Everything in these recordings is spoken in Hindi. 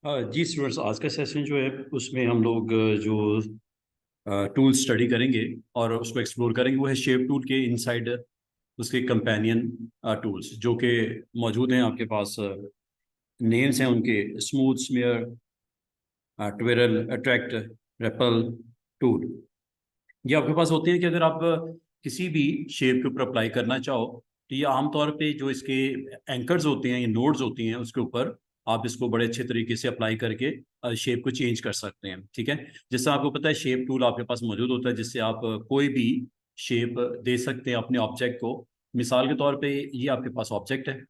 जी स्टूडेंट्स, आज का सेशन जो है उसमें हम लोग जो टूल स्टडी करेंगे और उसको एक्सप्लोर करेंगे वो है शेप टूल के इनसाइड उसके कंपेनियन टूल्स जो कि मौजूद हैं आपके पास। नेम्स हैं उनके: smooth, smear, twirl, attract, repel, tool. ये आपके पास होते हैं कि अगर आप किसी भी शेप के ऊपर अप्लाई करना चाहो तो ये आमतौर पे जो इसके एंकर्स होते हैं, ये नोड्स होती हैं, उसके ऊपर आप इसको बड़े अच्छे तरीके से अप्लाई करके शेप को चेंज कर सकते हैं। ठीक है, जैसे आपको पता है शेप टूल आपके पास मौजूद होता है जिससे आप कोई भी शेप दे सकते हैं अपने ऑब्जेक्ट को। मिसाल के तौर पे ये आपके पास ऑब्जेक्ट है।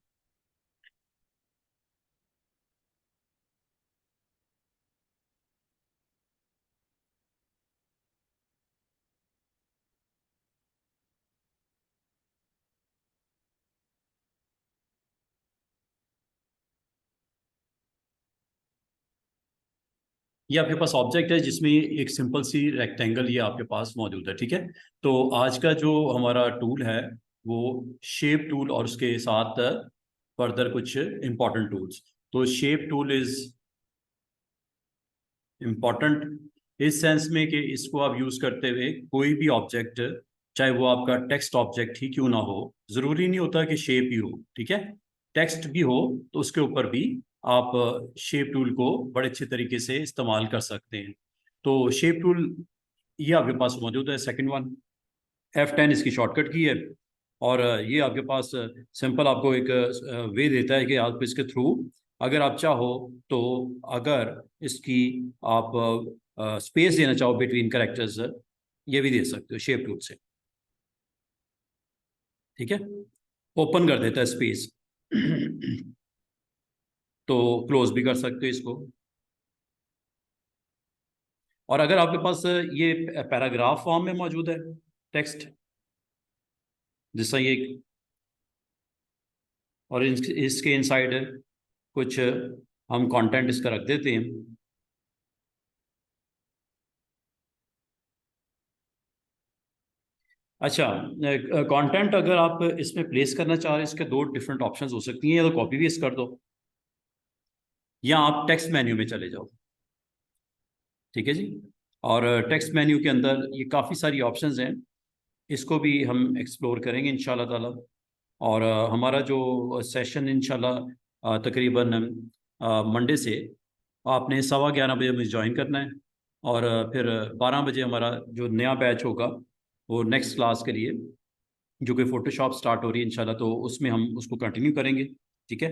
ये आपके पास ऑब्जेक्ट है जिसमें एक सिंपल सी रेक्टेंगल ये आपके पास मौजूद है। ठीक है, तो आज का जो हमारा टूल है वो शेप टूल और उसके साथ फर्दर कुछ इंपॉर्टेंट टूल्स। तो शेप टूल इज इम्पॉर्टेंट इस सेंस में कि इसको आप यूज करते हुए कोई भी ऑब्जेक्ट, चाहे वो आपका टेक्स्ट ऑब्जेक्ट ही क्यों ना हो, जरूरी नहीं होता कि शेप ही हो। ठीक है, टेक्स्ट भी हो तो उसके ऊपर भी आप शेप टूल को बड़े अच्छे तरीके से इस्तेमाल कर सकते हैं। तो शेप टूल ये आपके पास मौजूद है, सेकंड वन। F10 इसकी शॉर्टकट की है। और ये आपके पास सिंपल आपको एक वे देता है कि आप इसके थ्रू अगर आप चाहो तो, अगर इसकी आप स्पेस देना चाहो बिटवीन कैरेक्टर्स, ये भी दे सकते हो शेप टूल से। ठीक है, ओपन कर देता है स्पेस तो क्लोज भी कर सकते हो इसको। और अगर आपके पास ये पैराग्राफ फॉर्म में मौजूद है टेक्स्ट, जैसा ये, और इसके इनसाइड कुछ हम कंटेंट इसका रख देते हैं। अच्छा, कंटेंट अगर आप इसमें प्लेस करना चाह रहे हैं, इसके दो डिफरेंट ऑप्शंस हो सकती हैं। या तो कॉपी पेस्ट कर दो या आप टेक्स्ट मेन्यू में चले जाओ। ठीक है जी, और टेक्स्ट मेन्यू के अंदर ये काफ़ी सारी ऑप्शंस हैं, इसको भी हम एक्सप्लोर करेंगे इंशाल्लाह ताला। और हमारा जो सेशन इंशाल्लाह तकरीबन मंडे से आपने 11:15 बजे मुझे ज्वाइन करना है। और फिर 12 बजे हमारा जो नया बैच होगा वो नेक्स्ट क्लास के लिए, जो कि फोटोशॉप स्टार्ट हो रही है इंशाल्लाह, तो उसमें हम उसको कंटिन्यू करेंगे। ठीक है,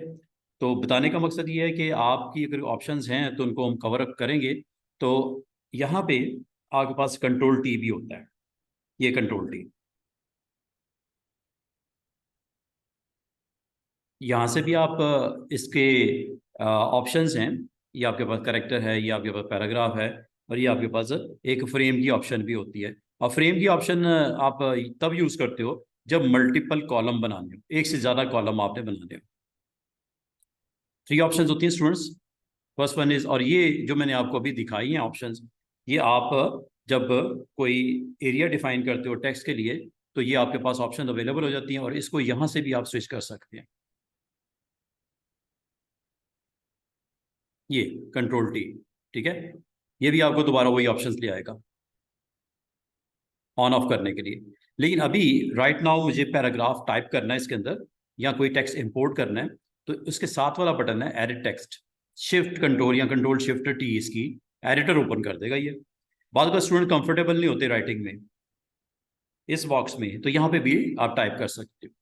तो बताने का मकसद ये है कि आपकी अगर ऑप्शंस हैं तो उनको हम कवर अप करेंगे। तो यहाँ पे आपके पास कंट्रोल टी भी होता है, ये कंट्रोल टी, यहाँ से भी आप इसके ऑप्शंस हैं। ये आपके पास करेक्टर है, ये आपके पास पैराग्राफ है, और ये आपके पास एक फ्रेम की ऑप्शन भी होती है। और फ्रेम की ऑप्शन आप तब यूज करते हो जब मल्टीपल कॉलम बनाने हो, एक से ज्यादा कॉलम आपने बनाने हो। थ्री ऑप्शंस होती हैं स्टूडेंट्स। फर्स्ट वन इज, और ये जो मैंने आपको अभी दिखाई हैं ऑप्शंस, ये आप जब कोई एरिया डिफाइन करते हो टेक्स्ट के लिए तो ये आपके पास ऑप्शन अवेलेबल हो जाती हैं, और इसको यहाँ से भी आप स्विच कर सकते हैं। ये कंट्रोल टी। ठीक है, ये भी आपको दोबारा वही ऑप्शंस ले आएगा ऑन ऑफ करने के लिए। लेकिन अभी राइट नाउ मुझे पैराग्राफ टाइप करना है इसके अंदर, या कोई टेक्स्ट इंपोर्ट करना है, तो उसके साथ वाला बटन है एडिट टेक्स्ट। शिफ्ट कंट्रोल या कंट्रोल शिफ्ट टी इसकी एडिटर ओपन कर देगा ये। बाद का स्टूडेंट कंफर्टेबल नहीं होते राइटिंग में इस बॉक्स में, तो यहाँ पे भी आप टाइप कर सकते हो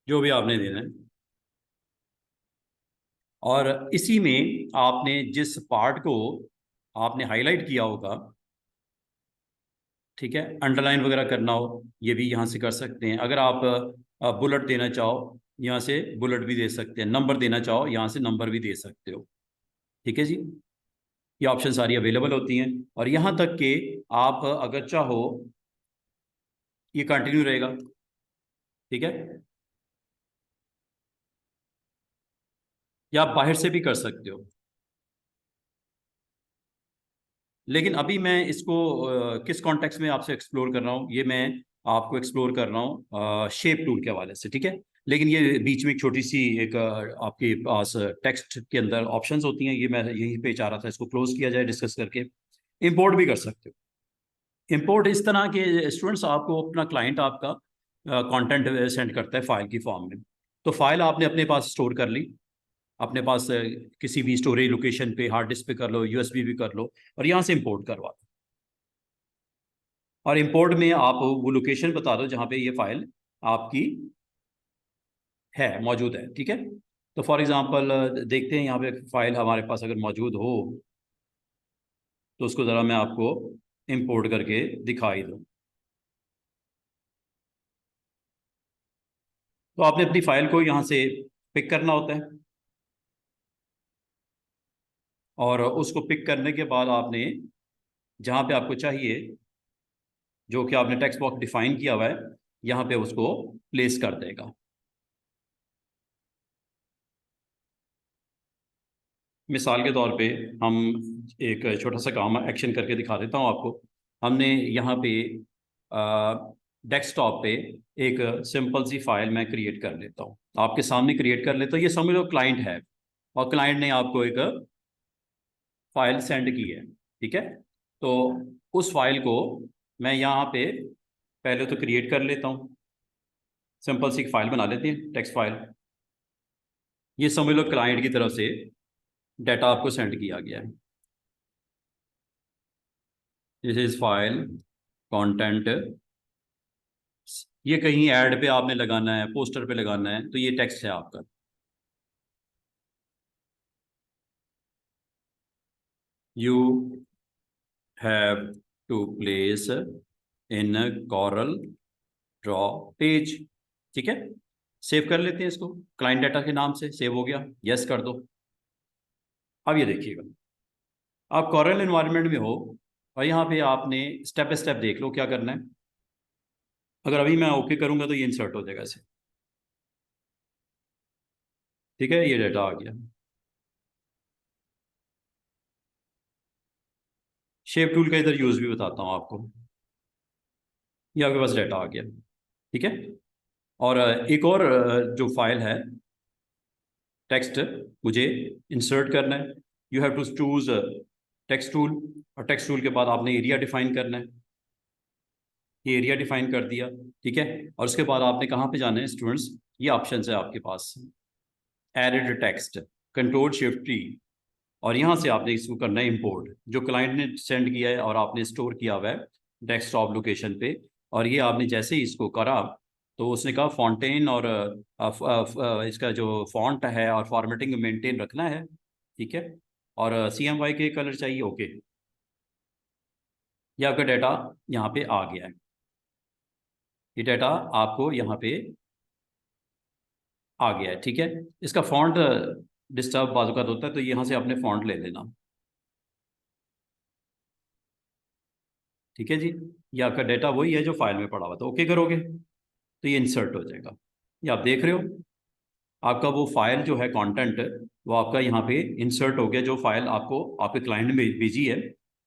जो भी आपने देना है। और इसी में आपने जिस पार्ट को आपने हाईलाइट किया होगा, ठीक है, अंडरलाइन वगैरह करना हो, ये भी यहाँ से कर सकते हैं। अगर आप बुलेट देना चाहो यहाँ से बुलेट भी दे सकते हैं, नंबर देना चाहो यहाँ से नंबर भी दे सकते हो। ठीक है जी, ये ऑप्शन सारी अवेलेबल होती हैं। और यहाँ तक कि आप अगर चाहो ये कंटिन्यू रहेगा। ठीक है, या आप बाहर से भी कर सकते हो। लेकिन अभी मैं इसको किस कॉन्टेक्स्ट में आपसे एक्सप्लोर कर रहा हूँ, ये मैं आपको एक्सप्लोर कर रहा हूँ शेप टूल के हवाले से, ठीक है। लेकिन ये बीच में एक छोटी सी एक आपके पास टेक्स्ट के अंदर ऑप्शंस होती हैं, ये मैं यहीं पे चाह रहा था इसको क्लोज किया जाए डिस्कस करके। इंपोर्ट भी कर सकते हो। इंपोर्ट इस तरह के स्टूडेंट्स, आपको अपना क्लाइंट आपका कंटेंट सेंड करता है फाइल की फॉर्म में। तो फाइल आपने अपने पास स्टोर कर ली, अपने पास किसी भी स्टोरेज लोकेशन पे, हार्ड डिस्क पे कर लो, यूएसबी भी कर लो, और यहाँ से इंपोर्ट करवा दो। और इंपोर्ट में आप वो लोकेशन बता दो जहाँ पे ये फाइल आपकी है, मौजूद है, ठीक है। तो फॉर एग्जांपल देखते हैं यहाँ पे फाइल हमारे पास अगर मौजूद हो तो उसको ज़रा मैं आपको इंपोर्ट करके दिखाई दूँ। तो आपने अपनी फाइल को यहाँ से पिक करना होता है, और उसको पिक करने के बाद आपने जहाँ पे आपको चाहिए, जो कि आपने टेक्स्ट बॉक्स डिफाइन किया हुआ है, यहाँ पे उसको प्लेस कर देगा। मिसाल के तौर पे हम एक छोटा सा काम एक्शन करके दिखा देता हूँ आपको। हमने यहाँ पे डेस्कटॉप पे एक सिंपल सी फाइल मैं क्रिएट कर लेता हूँ, आपके सामने क्रिएट कर लेता हूँ। ये समझ लो क्लाइंट है, और क्लाइंट ने आपको एक फाइल सेंड की है, ठीक है। तो उस फाइल को मैं यहाँ पे पहले तो क्रिएट कर लेता हूँ, सिंपल सी फाइल बना लेते हैं, टेक्स्ट फाइल। ये समझ लो क्लाइंट की तरफ से डाटा आपको सेंड किया गया है। This is file content. ये कहीं ऐड पे आपने लगाना है, पोस्टर पे लगाना है, तो ये टेक्स्ट है आपका। You have to place in Corel Draw page, ठीक है। सेव कर लेते हैं इसको, क्लाइंट डाटा के नाम से सेव हो गया, यस कर दो। अब ये देखिएगा, आप कॉरल एनवायरनमेंट में हो, और यहाँ पे आपने स्टेप बाय स्टेप देख लो क्या करना है। अगर अभी मैं ओके करूंगा तो ये इंसर्ट हो जाएगा ऐसे, ठीक है। ये डाटा आ गया। शेप टूल का इधर यूज भी बताता हूँ आपको। ये आपके पास डाटा आ गया, ठीक है। और एक और जो फाइल है टेक्स्ट, मुझे इंसर्ट करना है। You have to choose text tool, और टेक्स्ट टूल के बाद आपने एरिया डिफाइन करना है। ये एरिया डिफाइन कर दिया, ठीक है। और उसके बाद आपने कहाँ पे जाना है स्टूडेंट्स, ये ऑप्शन है आपके पास, edit text, control shift T, और यहाँ से आपने इसको करना है इंपोर्ट, जो क्लाइंट ने सेंड किया है और आपने स्टोर किया हुआ है डेस्कटॉप लोकेशन पे। और ये आपने जैसे ही इसको करा तो उसने कहा फॉन्टेन और इसका जो फॉन्ट है और फॉर्मेटिंग मेंटेन रखना है, ठीक है। और CMY के कलर चाहिए, ओके। ये आपका डाटा यहाँ पे आ गया है। ये डाटा आपको यहाँ पे आ गया है, ठीक है। इसका फॉन्ट डिस्टर्ब बाजू का होता है, तो यहाँ से आपने फॉन्ट ले लेना, ठीक है जी। ये आपका डाटा वही है जो फाइल में पड़ा हुआ था, ओके करोगे तो ये इंसर्ट हो जाएगा। ये आप देख रहे हो, आपका वो फाइल जो है कंटेंट, वो आपका यहाँ पे इंसर्ट हो गया। जो फाइल आपको आपके क्लाइंट ने भेजी है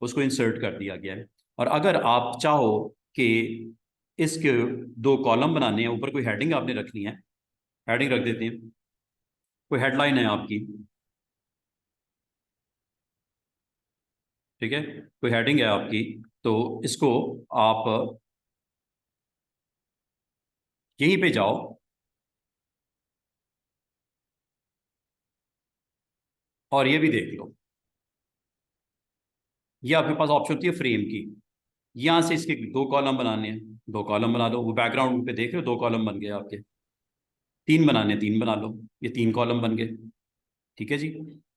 उसको इंसर्ट कर दिया गया है। और अगर आप चाहो कि इसके दो कॉलम बनाने हैं, ऊपर कोई हेडिंग आपने रखनी है, हेडिंग रख देते हैं। कोई हेडलाइन है आपकी, ठीक है, कोई हेडिंग है आपकी, तो इसको आप यहीं पे जाओ, और ये भी देख लो, ये आपके पास ऑप्शन होती है फ्रेम की। यहाँ से इसके दो कॉलम बनाने हैं, दो कॉलम बना लो। वो बैकग्राउंड पे देख रहे हो, दो कॉलम बन गए आपके। तीन बनाने, तीन बना लो, ये तीन कॉलम बन गए, ठीक है जी।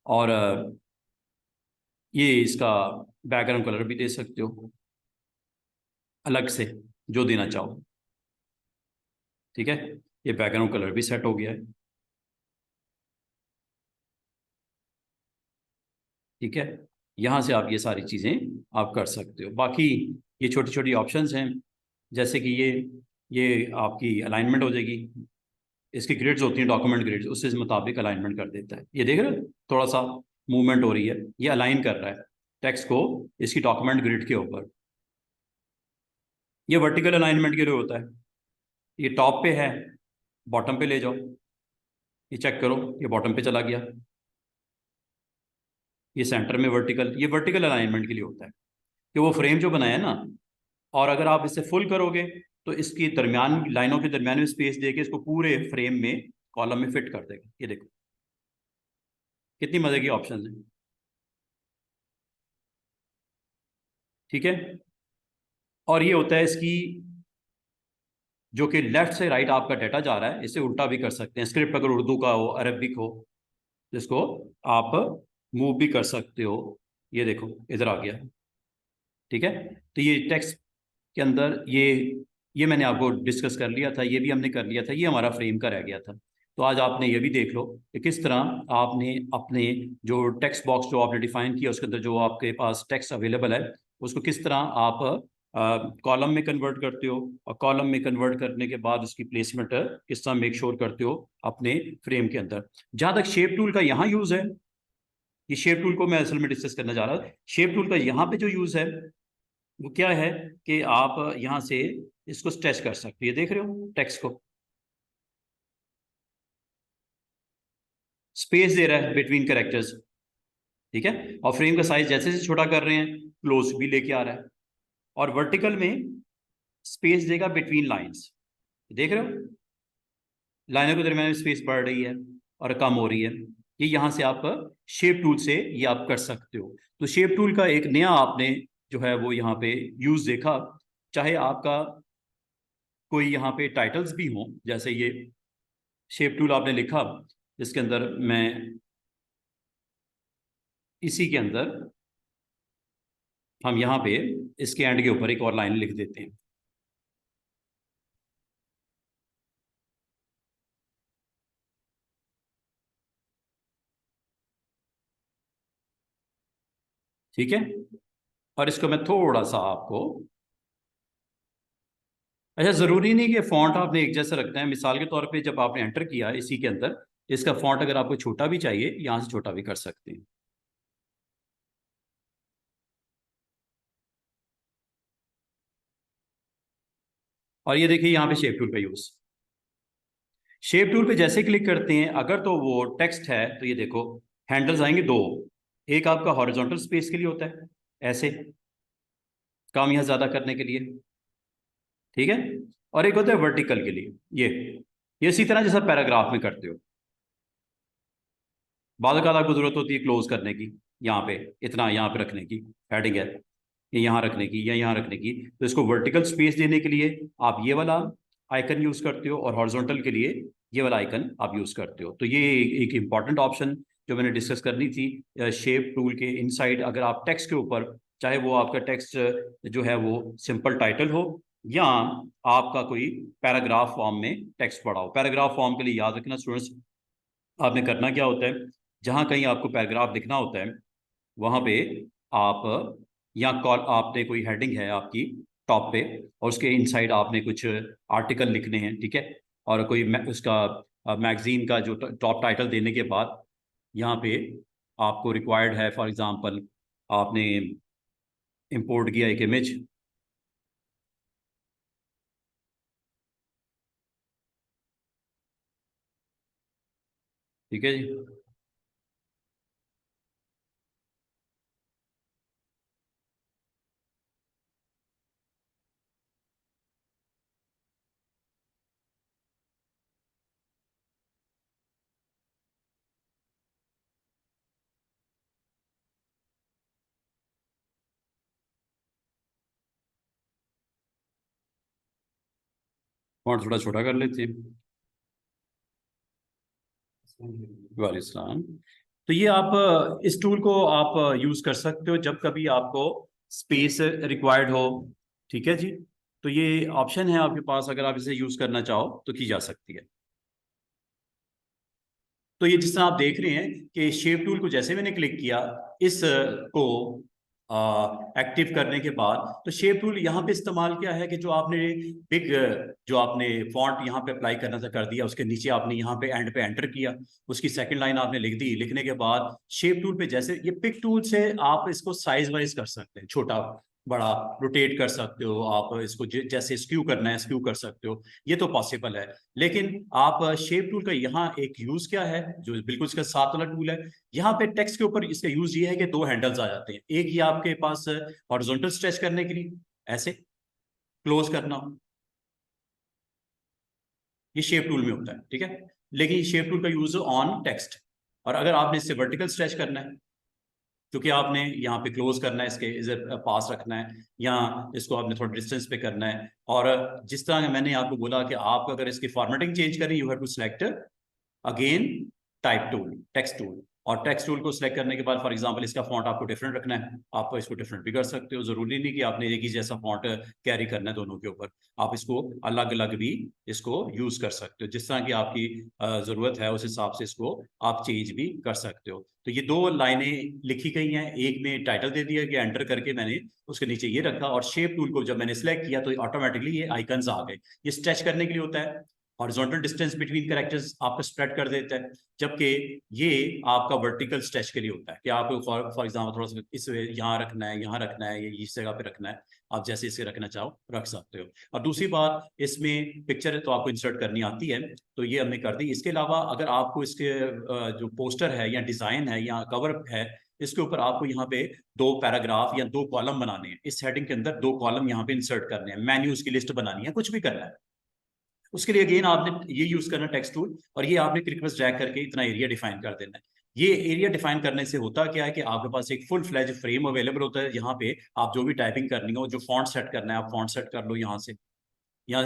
और ये इसका बैकग्राउंड कलर भी दे सकते हो अलग से, जो देना चाहो, ठीक है। ये बैकग्राउंड कलर भी सेट हो गया है, ठीक है। यहाँ से आप ये सारी चीज़ें आप कर सकते हो। बाकी ये छोटी छोटी ऑप्शंस हैं, जैसे कि ये आपकी अलाइनमेंट हो जाएगी। इसकी ग्रिड्स होती हैं, डॉक्यूमेंट ग्रिड्स, उससे इस मुताबिक अलाइनमेंट कर देता है। ये देख रहे हो, थोड़ा सा मूवमेंट हो रही है, ये अलाइन कर रहा है टेक्स्ट को इसकी डॉक्यूमेंट ग्रिड के ऊपर। ये वर्टिकल अलाइनमेंट के लिए होता है। ये टॉप पे है, बॉटम पे ले जाओ, ये चेक करो, ये बॉटम पे चला गया, ये सेंटर में वर्टिकल, ये वर्टिकल अलाइनमेंट के लिए होता है कि वो फ्रेम जो बनाया है ना, और अगर आप इसे फुल करोगे तो इसकी दरमियान लाइनों के दरमियान में स्पेस देके इसको पूरे फ्रेम में कॉलम में फिट कर देगा। ये देखो कितनी मजे की ऑप्शन है, ठीक है। और ये होता है इसकी, जो कि लेफ्ट से राइट आपका डाटा जा रहा है, इसे उल्टा भी कर सकते हैं। स्क्रिप्ट अगर उर्दू का हो, अरबिक हो, जिसको आप मूव भी कर सकते हो। ये देखो इधर आ गया, ठीक है। तो ये टेक्स्ट के अंदर ये मैंने आपको डिस्कस कर लिया था, ये भी हमने कर लिया था, ये हमारा फ्रेम का रह गया था। तो आज आपने ये भी देख लो कि किस तरह आपने अपने जो टेक्स्ट बॉक्स जो आपने डिफाइन किया उसके अंदर जो आपके पास टेक्स्ट अवेलेबल है उसको किस तरह आप कॉलम में कन्वर्ट करते हो, और कॉलम में कन्वर्ट करने के बाद उसकी प्लेसमेंट किस तरह मेक श्योर करते हो अपने फ्रेम के अंदर। जहाँ तक शेप टूल का यहाँ यूज़ है, ये शेप टूल को मैं असल में डिस्कस करना चाह रहा था। शेप टूल का यहाँ पे जो यूज़ है वो क्या है कि आप यहाँ से इसको स्ट्रेच कर सकते हो। ये देख रहे हो टेक्स्ट को, स्पेस दे रहा है बिटवीन कैरेक्टर्स, ठीक है। और फ्रेम का साइज जैसे जैसे छोटा कर रहे हैं क्लोज भी लेके आ रहा है। और वर्टिकल में स्पेस देगा बिटवीन लाइंस, देख रहे हो लाइनों के दरमियान स्पेस बढ़ रही है और कम हो रही है। ये यहाँ से आप शेप टूल से ये आप कर सकते हो। तो शेप टूल का एक नया आपने जो है वो यहाँ पे यूज देखा। चाहे आपका कोई यहाँ पे टाइटल्स भी हों, जैसे ये शेप टूल आपने लिखा, जिसके अंदर मैं इसी के अंदर हम यहाँ पे इसके एंड के ऊपर एक और लाइन लिख देते हैं, ठीक है। और इसको मैं थोड़ा सा आपको, अच्छा जरूरी नहीं कि फॉन्ट आपने एक जैसा रखना है। मिसाल के तौर पे जब आपने एंटर किया इसी के अंदर, इसका फॉन्ट अगर आपको छोटा भी चाहिए यहाँ से छोटा भी कर सकते हैं। और ये देखिए यहाँ पे शेप टूल का यूज, शेप टूल पे जैसे क्लिक करते हैं अगर तो वो टेक्स्ट है तो ये देखो हैंडल्स आएंगे दो। एक आपका हॉरिजॉन्टल स्पेस के लिए होता है, ऐसे काम यहाँ ज्यादा करने के लिए, ठीक है। और एक होता है वर्टिकल के लिए, ये इसी तरह जैसा पैराग्राफ में करते हो। बाद आपको जरूरत होती है क्लोज करने की, यहाँ पे इतना यहाँ पे रखने की, हेडिंग है ये यहाँ रखने की या यहाँ रखने की, तो इसको वर्टिकल स्पेस देने के लिए आप ये वाला आइकन यूज करते हो, और हॉरिजॉन्टल के लिए ये वाला आइकन आप यूज करते हो। तो ये एक इंपॉर्टेंट ऑप्शन जो मैंने डिस्कस करनी थी शेप टूल के इनसाइड। अगर आप टेक्स्ट के ऊपर, चाहे वो आपका टेक्स्ट जो है वो सिंपल टाइटल हो या आपका कोई पैराग्राफ फॉर्म में टेक्स्ट पड़ा हो। पैराग्राफ फॉर्म के लिए याद रखना स्टूडेंट्स, आपने करना क्या होता है, जहाँ कहीं आपको पैराग्राफ लिखना होता है वहाँ पे आप, या कॉल आपने कोई हेडिंग है आपकी टॉप पे और उसके इनसाइड आपने कुछ आर्टिकल लिखने हैं, ठीक है। और कोई उसका मैगजीन का जो टॉप टाइटल देने के बाद यहाँ पे आपको रिक्वायर्ड है, फॉर एग्जांपल आपने इंपोर्ट किया एक इमेज, ठीक है जी। फॉन्ट थोड़ा छोटा कर लेते हैं, वालेकुम। तो ये आप इस टूल को आप यूज कर सकते हो जब कभी आपको स्पेस रिक्वायर्ड हो, ठीक है जी। तो ये ऑप्शन है आपके पास, अगर आप इसे यूज करना चाहो तो की जा सकती है। तो ये जिस तरह आप देख रहे हैं कि शेप टूल को जैसे मैंने क्लिक किया इस को एक्टिव करने के बाद, तो शेप टूल यहाँ पे इस्तेमाल किया है कि जो आपने बिग, जो आपने फॉन्ट यहाँ पे अप्लाई करना था कर दिया, उसके नीचे आपने यहाँ पे एंड पे एंटर किया, उसकी सेकंड लाइन आपने लिख दी। लिखने के बाद शेप टूल पे जैसे ये पिक टूल से आप इसको साइज वाइज कर सकते हैं, छोटा बड़ा रोटेट कर सकते हो, आप इसको जैसे स्क्यू करना है स्क्यू कर सकते हो, ये तो पॉसिबल है। लेकिन आप शेप टूल का यहाँ एक यूज क्या है, जो बिल्कुल इसका साथ वाला टूल है, यहाँ पे टेक्स्ट के ऊपर इसका यूज ये है कि दो हैंडल्स आ जाते हैं। एक ये आपके पास हॉरिजॉन्टल स्ट्रेच करने के लिए ऐसे क्लोज करना, ये शेप टूल में होता है, ठीक है। लेकिन ये शेप टूल का यूज ऑन टेक्स्ट। और अगर आपने इससे वर्टिकल स्ट्रेच करना है, क्योंकि आपने यहाँ पे क्लोज करना है, इसके इधर पास रखना है, या इसको आपने थोड़ा डिस्टेंस पे करना है। और जिस तरह मैंने आपको बोला कि आप अगर इसकी फॉर्मेटिंग चेंज करें, you have to select again type tool, text tool. और टेक्स्ट टूल को सिलेक्ट करने के बाद फॉर एग्जांपल इसका फॉन्ट आपको डिफरेंट रखना है, आप इसको डिफरेंट भी कर सकते हो। जरूरी नहीं कि आपने एक ही जैसा फॉन्ट कैरी करना है दोनों के ऊपर, आप इसको अलग अलग भी इसको यूज कर सकते हो। जिस तरह की आपकी जरूरत है उस हिसाब से इसको आप चेंज भी कर सकते हो। तो ये दो लाइनें लिखी गई हैं, एक में टाइटल दे दिया कि एंटर करके मैंने उसके नीचे ये रखा, और शेप टूल को जब मैंने सिलेक्ट किया तो ऑटोमेटिकली ये आइकन्स आ गए। ये स्ट्रेच करने के लिए होता है, हॉरिजॉन्टल डिस्टेंस बिटवीन कैरेक्टर्स आपको स्प्रेड कर देता है, जबकि ये आपका वर्टिकल स्ट्रेच के लिए होता है कि आपको फॉर एग्जांपल थोड़ा सा इस यहाँ रखना है, यहाँ रखना है, ये इस जगह पे रखना है, आप जैसे इसे रखना चाहो रख सकते हो। और दूसरी बात, इसमें पिक्चर तो आपको इंसर्ट करनी आती है, तो ये हमने कर दी। इसके अलावा अगर आपको इसके जो पोस्टर है या डिजाइन है या कवर है, इसके ऊपर आपको यहाँ पे दो पैराग्राफ या दो कॉलम बनाने हैं, इस हेडिंग के अंदर दो कॉलम यहाँ पे इंसर्ट करने हैं, मेन्यूज की लिस्ट बनानी है, कुछ भी करना है, उसके लिए अगेन आपने ये यूज करना टेक्स्ट टूल, और ये आपने क्लिक बस ड्रैग करके इतना एरिया डिफाइन कर देना है। ये एरिया डिफाइन करने से होता क्या है कि आपके पास एक फुल फ्लैज फ्रेम अवेलेबल होता है, यहाँ पे आप जो भी टाइपिंग करनी हो, जो फॉन्ट सेट करना है आप फॉन्ट सेट कर लो, यहाँ से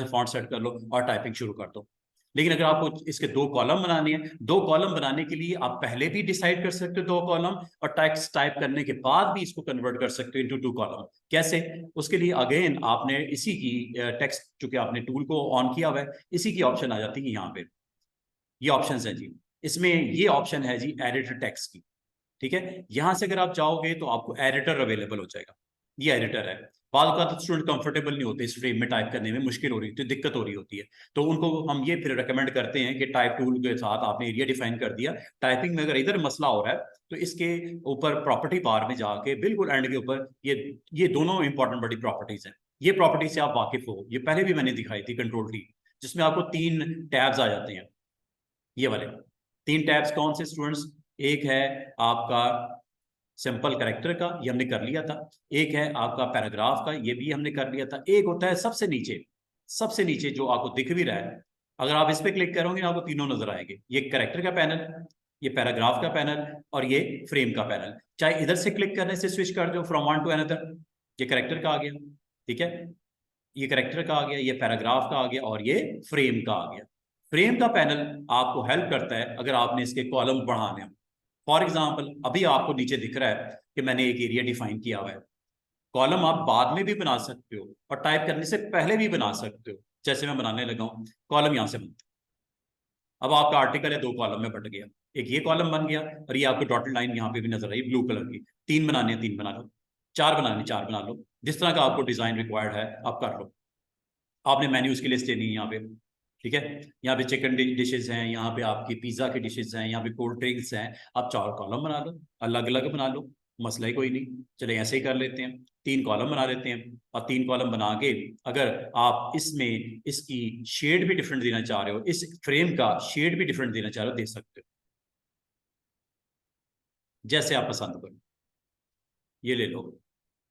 फॉन्ट सेट कर लो और टाइपिंग शुरू कर दो। लेकिन अगर आपको इसके दो कॉलम बनाने हैं, दो कॉलम बनाने के लिए आप पहले भी डिसाइड कर सकते हो दो कॉलम, और टेक्स्ट टाइप करने के बाद भी इसको कन्वर्ट कर सकते हो इनटू टू कॉलम। कैसे? उसके लिए अगेन आपने इसी की टेक्स्ट, चूंकि आपने टूल को ऑन किया हुआ है, इसी की ऑप्शन आ जाती है यहाँ पे, ये ऑप्शन है जी। इसमें ये ऑप्शन है जी एडिट टेक्स्ट की, ठीक है। यहां से अगर आप चाहोगे तो आपको एडिटर अवेलेबल हो जाएगा, ये एडिटर है। बाद का तो स्टूडेंट कंफर्टेबल नहीं होते इस फ्रेम में टाइप करने में, मुश्किल हो रही होती है, दिक्कत हो रही होती है, तो उनको हम ये फिर रेकमेंड करते हैं कि टाइप टूल के साथ आपने एरिया डिफाइन कर दिया, टाइपिंग में अगर इधर मसला हो रहा है तो इसके ऊपर प्रॉपर्टी बार में जाके बिल्कुल एंड के ऊपर ये दोनों इंपॉर्टेंट बड़ी प्रॉपर्टीज हैं। ये प्रॉपर्टी से आप वाकिफ हो, ये पहले भी मैंने दिखाई थी, कंट्रोल टी, जिसमें आपको 3 टैब्स आ जाते हैं, ये वाले 3 टैब्स कौन से स्टूडेंट्स? एक है आपका सिंपल कैरेक्टर का, ये हमने कर लिया था। एक है आपका पैराग्राफ का, ये भी हमने कर लिया था। एक होता है सबसे नीचे जो आपको दिख भी रहा है, अगर आप इस पे क्लिक करोगे आपको तीनों नजर आएंगे, ये कैरेक्टर का पैनल, ये पैराग्राफ का पैनल, और ये फ्रेम का पैनल। चाहे इधर से क्लिक करने से स्विच कर दो फ्रॉम वन टू अनदर, ये कैरेक्टर का आ गया, ठीक है, ये कैरेक्टर का आ गया, ये पैराग्राफ का आ गया, और ये फ्रेम का आ गया। फ्रेम का पैनल आपको हेल्प करता है अगर आपने इसके कॉलम बढ़ाने हो। फॉर एग्जाम्पल अभी आपको नीचे दिख रहा है कि मैंने एक एरिया डिफाइन किया हुआ है, कॉलम आप बाद में भी बना सकते हो और टाइप करने से पहले भी बना सकते हो। जैसे मैं बनाने लगा हूं, कॉलम यहां से बनता है, अब आपका आर्टिकल है 2 कॉलम में बट गया, एक ये कॉलम बन गया, और ये आपको डॉटेड लाइन यहाँ पे भी नजर आई ब्लू कलर की। 3 बनाने हैं 3 बना लो, 4 बनाने 4 बना लो, जिस तरह का आपको डिजाइन रिक्वायर्ड है आप कर लो। आपने मेन्यूज की लिस्ट देनी है यहाँ पे, ठीक है, यहाँ पे चिकन डिशेज हैं, यहाँ पे आपकी पिज्जा की डिशेज हैं, यहाँ पे कोल्ड ड्रिंक्स हैं, आप 4 कॉलम बना लो, अलग अलग बना लो, मसला ही कोई नहीं। चले ऐसे ही कर लेते हैं, 3 कॉलम बना लेते हैं, और 3 कॉलम बना के अगर आप इसमें इसकी शेड भी डिफरेंट देना चाह रहे हो, इस फ्रेम का शेड भी डिफरेंट देना चाह रहे हो, दे सकते हो जैसे आप पसंद करो। ये ले लो,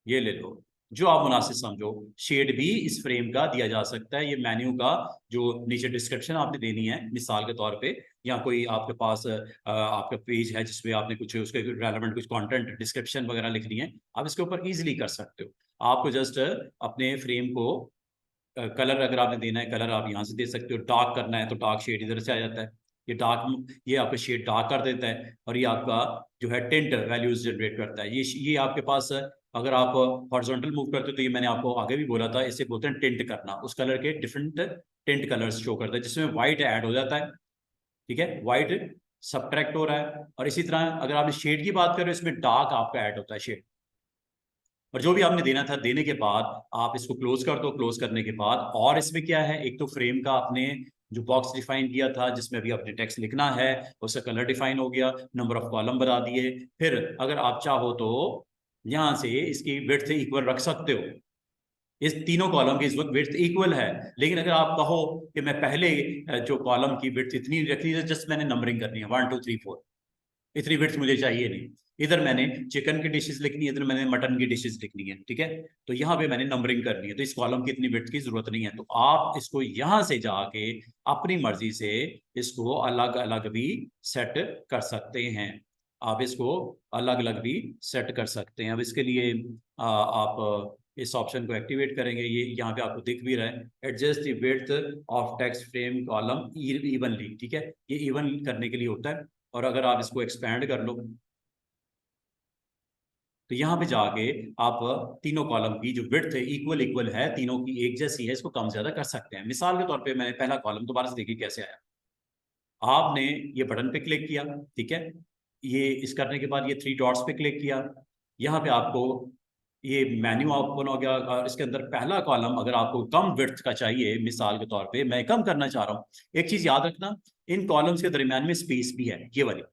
ये ले लो, जो आप मुनासिब समझो। शेड भी इस फ्रेम का दिया जा सकता है। ये मेन्यू का जो नीचे डिस्क्रिप्शन आपने देनी है, मिसाल के तौर पे, या कोई आपके पास आपका पेज है जिसमें आपने कुछ उसके रेलेवेंट कुछ कंटेंट डिस्क्रिप्शन वगैरह लिखनी है, आप इसके ऊपर इजीली कर सकते हो। आपको जस्ट अपने फ्रेम को कलर अगर आपने देना है, कलर आप यहाँ से दे सकते हो। डार्क करना है तो डार्क शेड इधर से आ जाता है, ये आपका शेड डार्क कर देता है, और ये आपका जो है टिंट वैल्यूज जनरेट करता है। ये आपके पास अगर आप हॉरिजॉन्टल मूव करते हो तो ये मैंने आपको आगे भी बोला था, इसे बोलते हैं टिंट करना। उस कलर के डिफरेंट टिंट कलर्स शो करता है, जिसमें व्हाइट ऐड हो जाता है, ठीक है, व्हाइट सबट्रैक्ट हो रहा है। और इसी तरह अगर आप शेड की बात करें, इसमें डार्क आपका ऐड होता है शेड। और जो भी आपने देना था देने के बाद आप इसको क्लोज कर दो। क्लोज करने के बाद और इसमें क्या है, एक तो फ्रेम का आपने जो बॉक्स डिफाइन किया था जिसमें अभी अपने टेक्स्ट लिखना है, उसका कलर डिफाइन हो गया, नंबर ऑफ कॉलम बना दिए। फिर अगर आप चाहो तो यहां से इसकी विड्थ इक्वल रख सकते हो। इस तीनों कॉलम की इस वक्त विड्थ इक्वल है, लेकिन अगर आप कहो कि मैं पहले जो कॉलम की विड्थ इतनी रखनी है, जस्ट मैंने नंबरिंग करनी है 1 2 3 4, इतनी विड्थ मुझे चाहिए नहीं। इधर मैंने चिकन की डिशेस लिखनी है, इधर मैंने मटन की डिशेस लिखनी है, ठीक है। तो यहाँ पे मैंने नंबरिंग करनी है, तो इस कॉलम की इतनी विड्थ की जरूरत नहीं है। तो आप इसको यहाँ से जाके अपनी मर्जी से इसको अलग अलग भी सेट कर सकते हैं। आप इसको अलग अलग भी सेट कर सकते हैं। अब इसके लिए आप इस ऑप्शन को एक्टिवेट करेंगे, ये यहाँ पे आपको दिख भी रहा है, adjust the width of text frame column evenly, ठीक है। ये इवन करने के लिए होता है। और अगर आप इसको एक्सपैंड कर लो तो यहाँ पे जाके आप तीनों कॉलम की जो विड्थ है इक्वल इक्वल है, तीनों की एक जैसी है, इसको कम ज्यादा कर सकते हैं। मिसाल के तौर पे मैंने पहला कॉलम दोबारा से देखिए कैसे आया। आपने ये बटन पे क्लिक किया, ठीक है। ये इस करने के बाद ये थ्री डॉट्स पे क्लिक किया, यहाँ पे आपको ये मेन्यू ओपन हो गया। और इसके अंदर पहला कॉलम अगर आपको कम विड्थ का चाहिए, मिसाल के तौर पे मैं कम करना चाह रहा हूँ, एक चीज याद रखना, इन कॉलम्स के दरमियान में स्पेस भी है, ये वाली।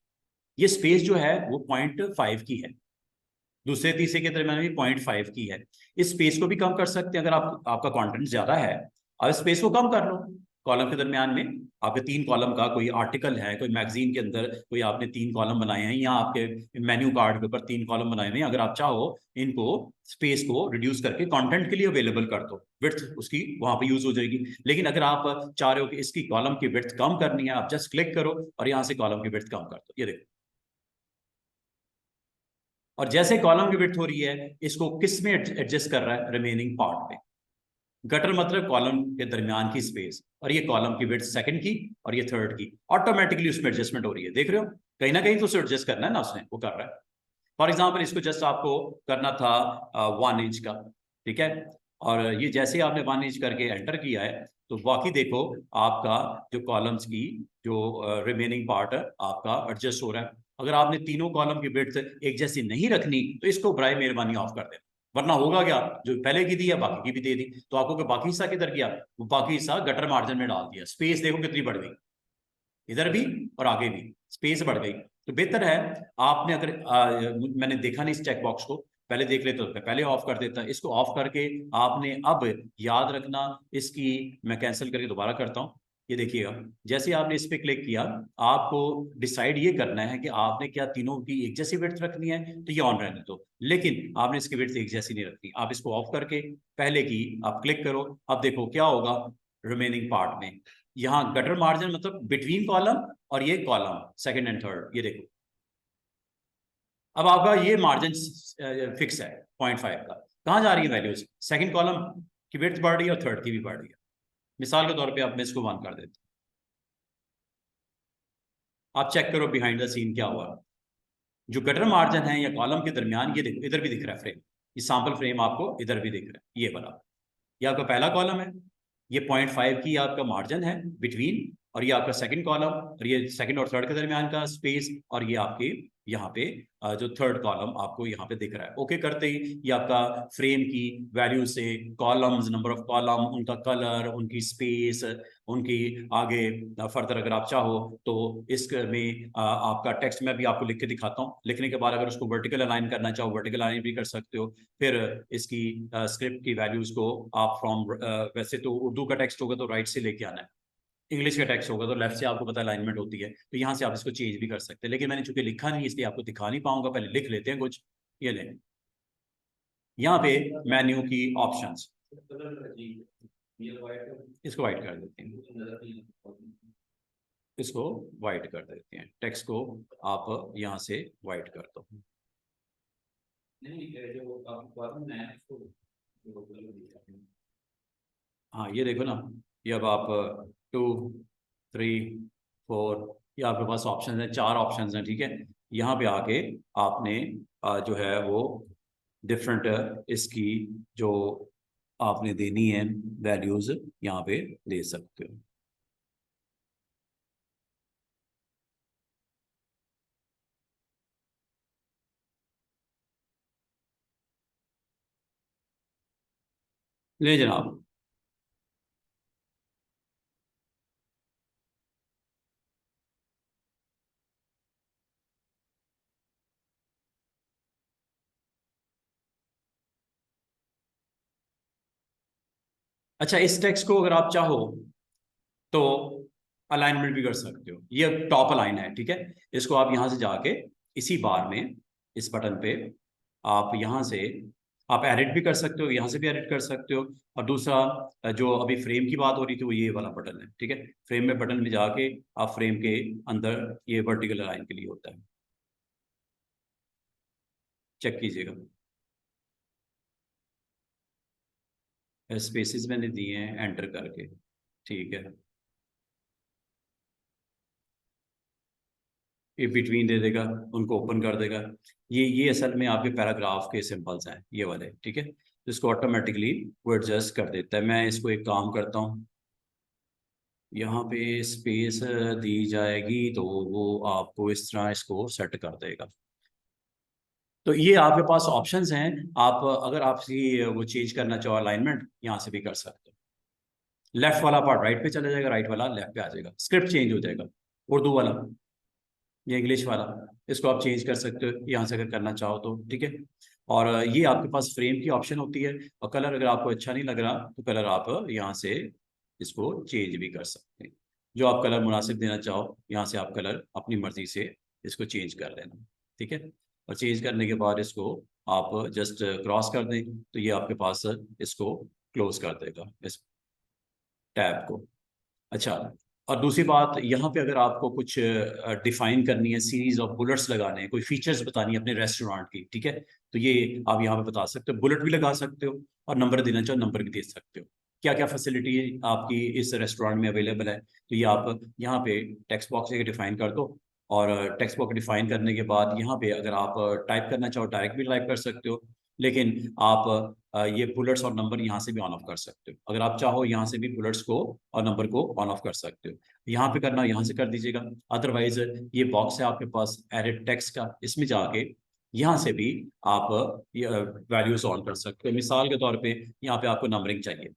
ये स्पेस जो है वो 0.5 की है, दूसरे तीसरे के दरमियान भी 0.5 की है। इस स्पेस को भी कम कर सकते हैं अगर आपका कंटेंट ज्यादा है। अब स्पेस को कम कर लो कॉलम के दरमियान में। आपके तीन कॉलम का कोई आर्टिकल है, कोई मैगजीन के अंदर कोई आपने तीन कॉलम बनाए हैं, या आपके मेन्यू कार्ड के ऊपर तीन कॉलम बनाए हुए हैं, अगर आप चाहो इनको स्पेस को रिड्यूस करके कंटेंट के लिए अवेलेबल कर दो, विड्थ उसकी वहां पे यूज हो जाएगी। लेकिन अगर आप चाह रहे हो कि इसकी कॉलम की विड्थ कम करनी है, आप जस्ट क्लिक करो और यहाँ से कॉलम की विड्थ कम कर दो, ये देखो। और जैसे कॉलम की विड्थ हो रही है, इसको किस में एडजस्ट कर रहा है, रिमेनिंग पार्ट में। गटर मतलब कॉलम के दरमियान की स्पेस, और ये कॉलम की विड्थ सेकंड की और ये थर्ड की, ऑटोमेटिकली उसमें एडजस्टमेंट हो रही है, देख रहे हो। कहीं ना कहीं तो उसे एडजस्ट करना है ना, उसने वो कर रहा है। फॉर एग्जाम्पल इसको जस्ट आपको करना था 1 इंच का, ठीक है। और ये जैसे ही आपने 1 इंच करके एंटर किया है, तो बाकी देखो आपका जो कॉलम्स की जो रिमेनिंग पार्ट है आपका एडजस्ट हो रहा है। अगर आपने तीनों कॉलम की विड्थ एक जैसी नहीं रखनी, तो इसको बराए मेहरबानी ऑफ कर देना, वरना होगा क्या, जो पहले की दी है बाकी की भी दे दी, तो आपको बाकी हिस्सा किधर गया, वो बाकी हिस्सा गटर मार्जिन में डाल दिया। स्पेस देखो कितनी बढ़ गई, इधर भी और आगे भी स्पेस बढ़ गई। तो बेहतर है आपने अगर मैंने देखा नहीं इस चेक बॉक्स को, पहले देख लेते तो पहले ऑफ कर देता। इसको ऑफ करके आपने अब याद रखना, इसकी मैं कैंसिल करके दोबारा करता हूँ। ये देखिएगा, जैसे ही आपने इस पे क्लिक किया, आपको डिसाइड ये करना है कि आपने क्या तीनों की एक जैसी विड्थ रखनी है, तो ये ऑन रहने दो। लेकिन आपने इसकी विड्थ एक जैसी नहीं रखनी, आप इसको ऑफ करके पहले की आप क्लिक करो। अब देखो क्या होगा रिमेनिंग पार्ट में, यहाँ गटर मार्जिन मतलब बिटवीन कॉलम और ये कॉलम सेकंड एंड थर्ड, ये देखो। अब आपका ये मार्जिन फिक्स है 0.5 का। कहाँ जा रही है वैल्यूज, सेकंड कॉलम की विड्थ बढ़ रही है और थर्ड की भी बढ़ रही है। मिसाल के तौर पे आप मैं इसको 1 कर देते, आप चेक करो बिहाइंड द सीन क्या हुआ। जो गटर मार्जिन है या कॉलम के दरमियान, ये देखो इधर भी दिख रहा है फ्रेम, ये सैंपल फ्रेम आपको इधर भी दिख रहा है, ये वाला। ये आपका पहला कॉलम है, ये 0.5 की आपका मार्जिन है बिटवीन, और ये आपका सेकंड कॉलम, और ये सेकंड और थर्ड के दरमियान का स्पेस, और ये आपके यहाँ पे जो थर्ड कॉलम आपको यहाँ पे दिख रहा है। ओके करते ही ये आपका फ्रेम की वैल्यू से कॉलम्स, नंबर ऑफ कॉलम, उनका कलर, उनकी स्पेस, उनकी आगे फर्दर अगर आप चाहो तो इसमें आपका टेक्स्ट में भी आपको लिख के दिखाता हूँ। लिखने के बाद अगर उसको वर्टिकल अलाइन करना चाहो, वर्टिकल अलाइन भी कर सकते हो। फिर इसकी स्क्रिप्ट की वैल्यूज को आप फ्रॉम वैसे तो उर्दू का टेक्स्ट होगा तो राइट से लेके आना है, इंग्लिश का टेक्स्ट होगा तो लेफ्ट से, आपको पता अलाइनमेंट होती है, तो यहाँ से आप इसको चेंज भी कर सकते हैं। लेकिन मैंने चूंकि लिखा नहीं इसलिए आपको दिखा नहीं पाऊंगा, पहले लिख लेते हैं कुछ। ये लें, यहाँ पे मेन्यू की ऑप्शंस, इसको वाइट कर देते हैं, इसको वाइट कर देते हैं, टेक्स्ट को आप यहाँ से वाइट कर दो। हाँ ये देखो ना, ये अब आप 2 3 4, ये आपके पास ऑप्शन है, 4 ऑप्शन हैं, ठीक है। यहाँ पे आके आपने जो है वो डिफरेंट इसकी जो आपने देनी है वैल्यूज यहाँ पे दे सकते हो। ले जनाब। अच्छा, इस टेक्स्ट को अगर आप चाहो तो अलाइनमेंट भी कर सकते हो। ये टॉप अलाइन है, ठीक है। इसको आप यहां से जाके इसी बार में, इस बटन पे आप यहां से आप एडिट भी कर सकते हो, यहां से भी एडिट कर सकते हो। और दूसरा जो अभी फ्रेम की बात हो रही थी वो ये वाला बटन है, ठीक है। फ्रेम में बटन में जाके आप फ्रेम के अंदर, ये वर्टिकल अलाइन के लिए होता है, चेक कीजिएगा। स्पेसिस मैंने दिए हैं एंटर करके, ठीक है। ये बिटवीन दे देगा, उनको ओपन कर देगा। ये असल में आपके पैराग्राफ के सिंबल्स हैं ये वाले, ठीक है। तो इसको ऑटोमेटिकली वो एडजस्ट कर देता है। मैं इसको एक काम करता हूँ, यहाँ पे स्पेस दी जाएगी तो वो आपको इस तरह इसको सेट कर देगा। तो ये आपके पास ऑप्शंस हैं। आप अगर आप वो चेंज करना चाहो अलाइनमेंट, यहाँ से भी कर सकते हो। लेफ्ट वाला पार्ट राइट पे चला जाएगा, राइट वाला लेफ्ट पे आ जाएगा, स्क्रिप्ट चेंज हो जाएगा। उर्दू वाला या इंग्लिश वाला, इसको आप चेंज कर सकते हो यहाँ से अगर करना चाहो तो, ठीक है। और ये आपके पास फ्रेम की ऑप्शन होती है। और कलर अगर आपको अच्छा नहीं लग रहा तो कलर आप यहाँ से इसको चेंज भी कर सकते हैं। जो आप कलर मुनासिब देना चाहो यहाँ से आप कलर अपनी मर्जी से इसको चेंज कर देना, ठीक है। और चेंज करने के बाद इसको आप जस्ट क्रॉस कर दें तो ये आपके पास इसको क्लोज कर देगा, इस टैब को। अच्छा, और दूसरी बात, यहाँ पे अगर आपको कुछ डिफाइन करनी है, सीरीज ऑफ बुलेट्स लगाने हैं, कोई फीचर्स बतानी है अपने रेस्टोरेंट की, ठीक है। तो ये आप यहाँ पे बता सकते हो, बुलेट भी लगा सकते हो और नंबर देना चाहो नंबर भी दे सकते हो। क्या क्या फैसिलिटी आपकी इस रेस्टोरेंट में अवेलेबल है, तो ये आप यहाँ पे टेक्स्ट बॉक्स एक डिफाइन कर दो। और टेक्स्ट बॉक्स डिफाइन करने के बाद यहाँ पे अगर आप टाइप करना चाहो डायरेक्ट भी टाइप कर सकते हो। लेकिन आप ये बुलेट्स और नंबर यहाँ से भी ऑन ऑफ कर सकते हो। अगर आप चाहो यहाँ से भी बुलेट्स को और नंबर को ऑन ऑफ कर सकते हो। यहाँ पे करना यहाँ से कर दीजिएगा। अदरवाइज ये बॉक्स है आपके पास एडिट टेक्स्ट का, इसमें जाके यहाँ से भी आप ये वैल्यूज ऑन कर सकते हो। मिसाल के तौर पे यहाँ पे आपको नंबरिंग चाहिए।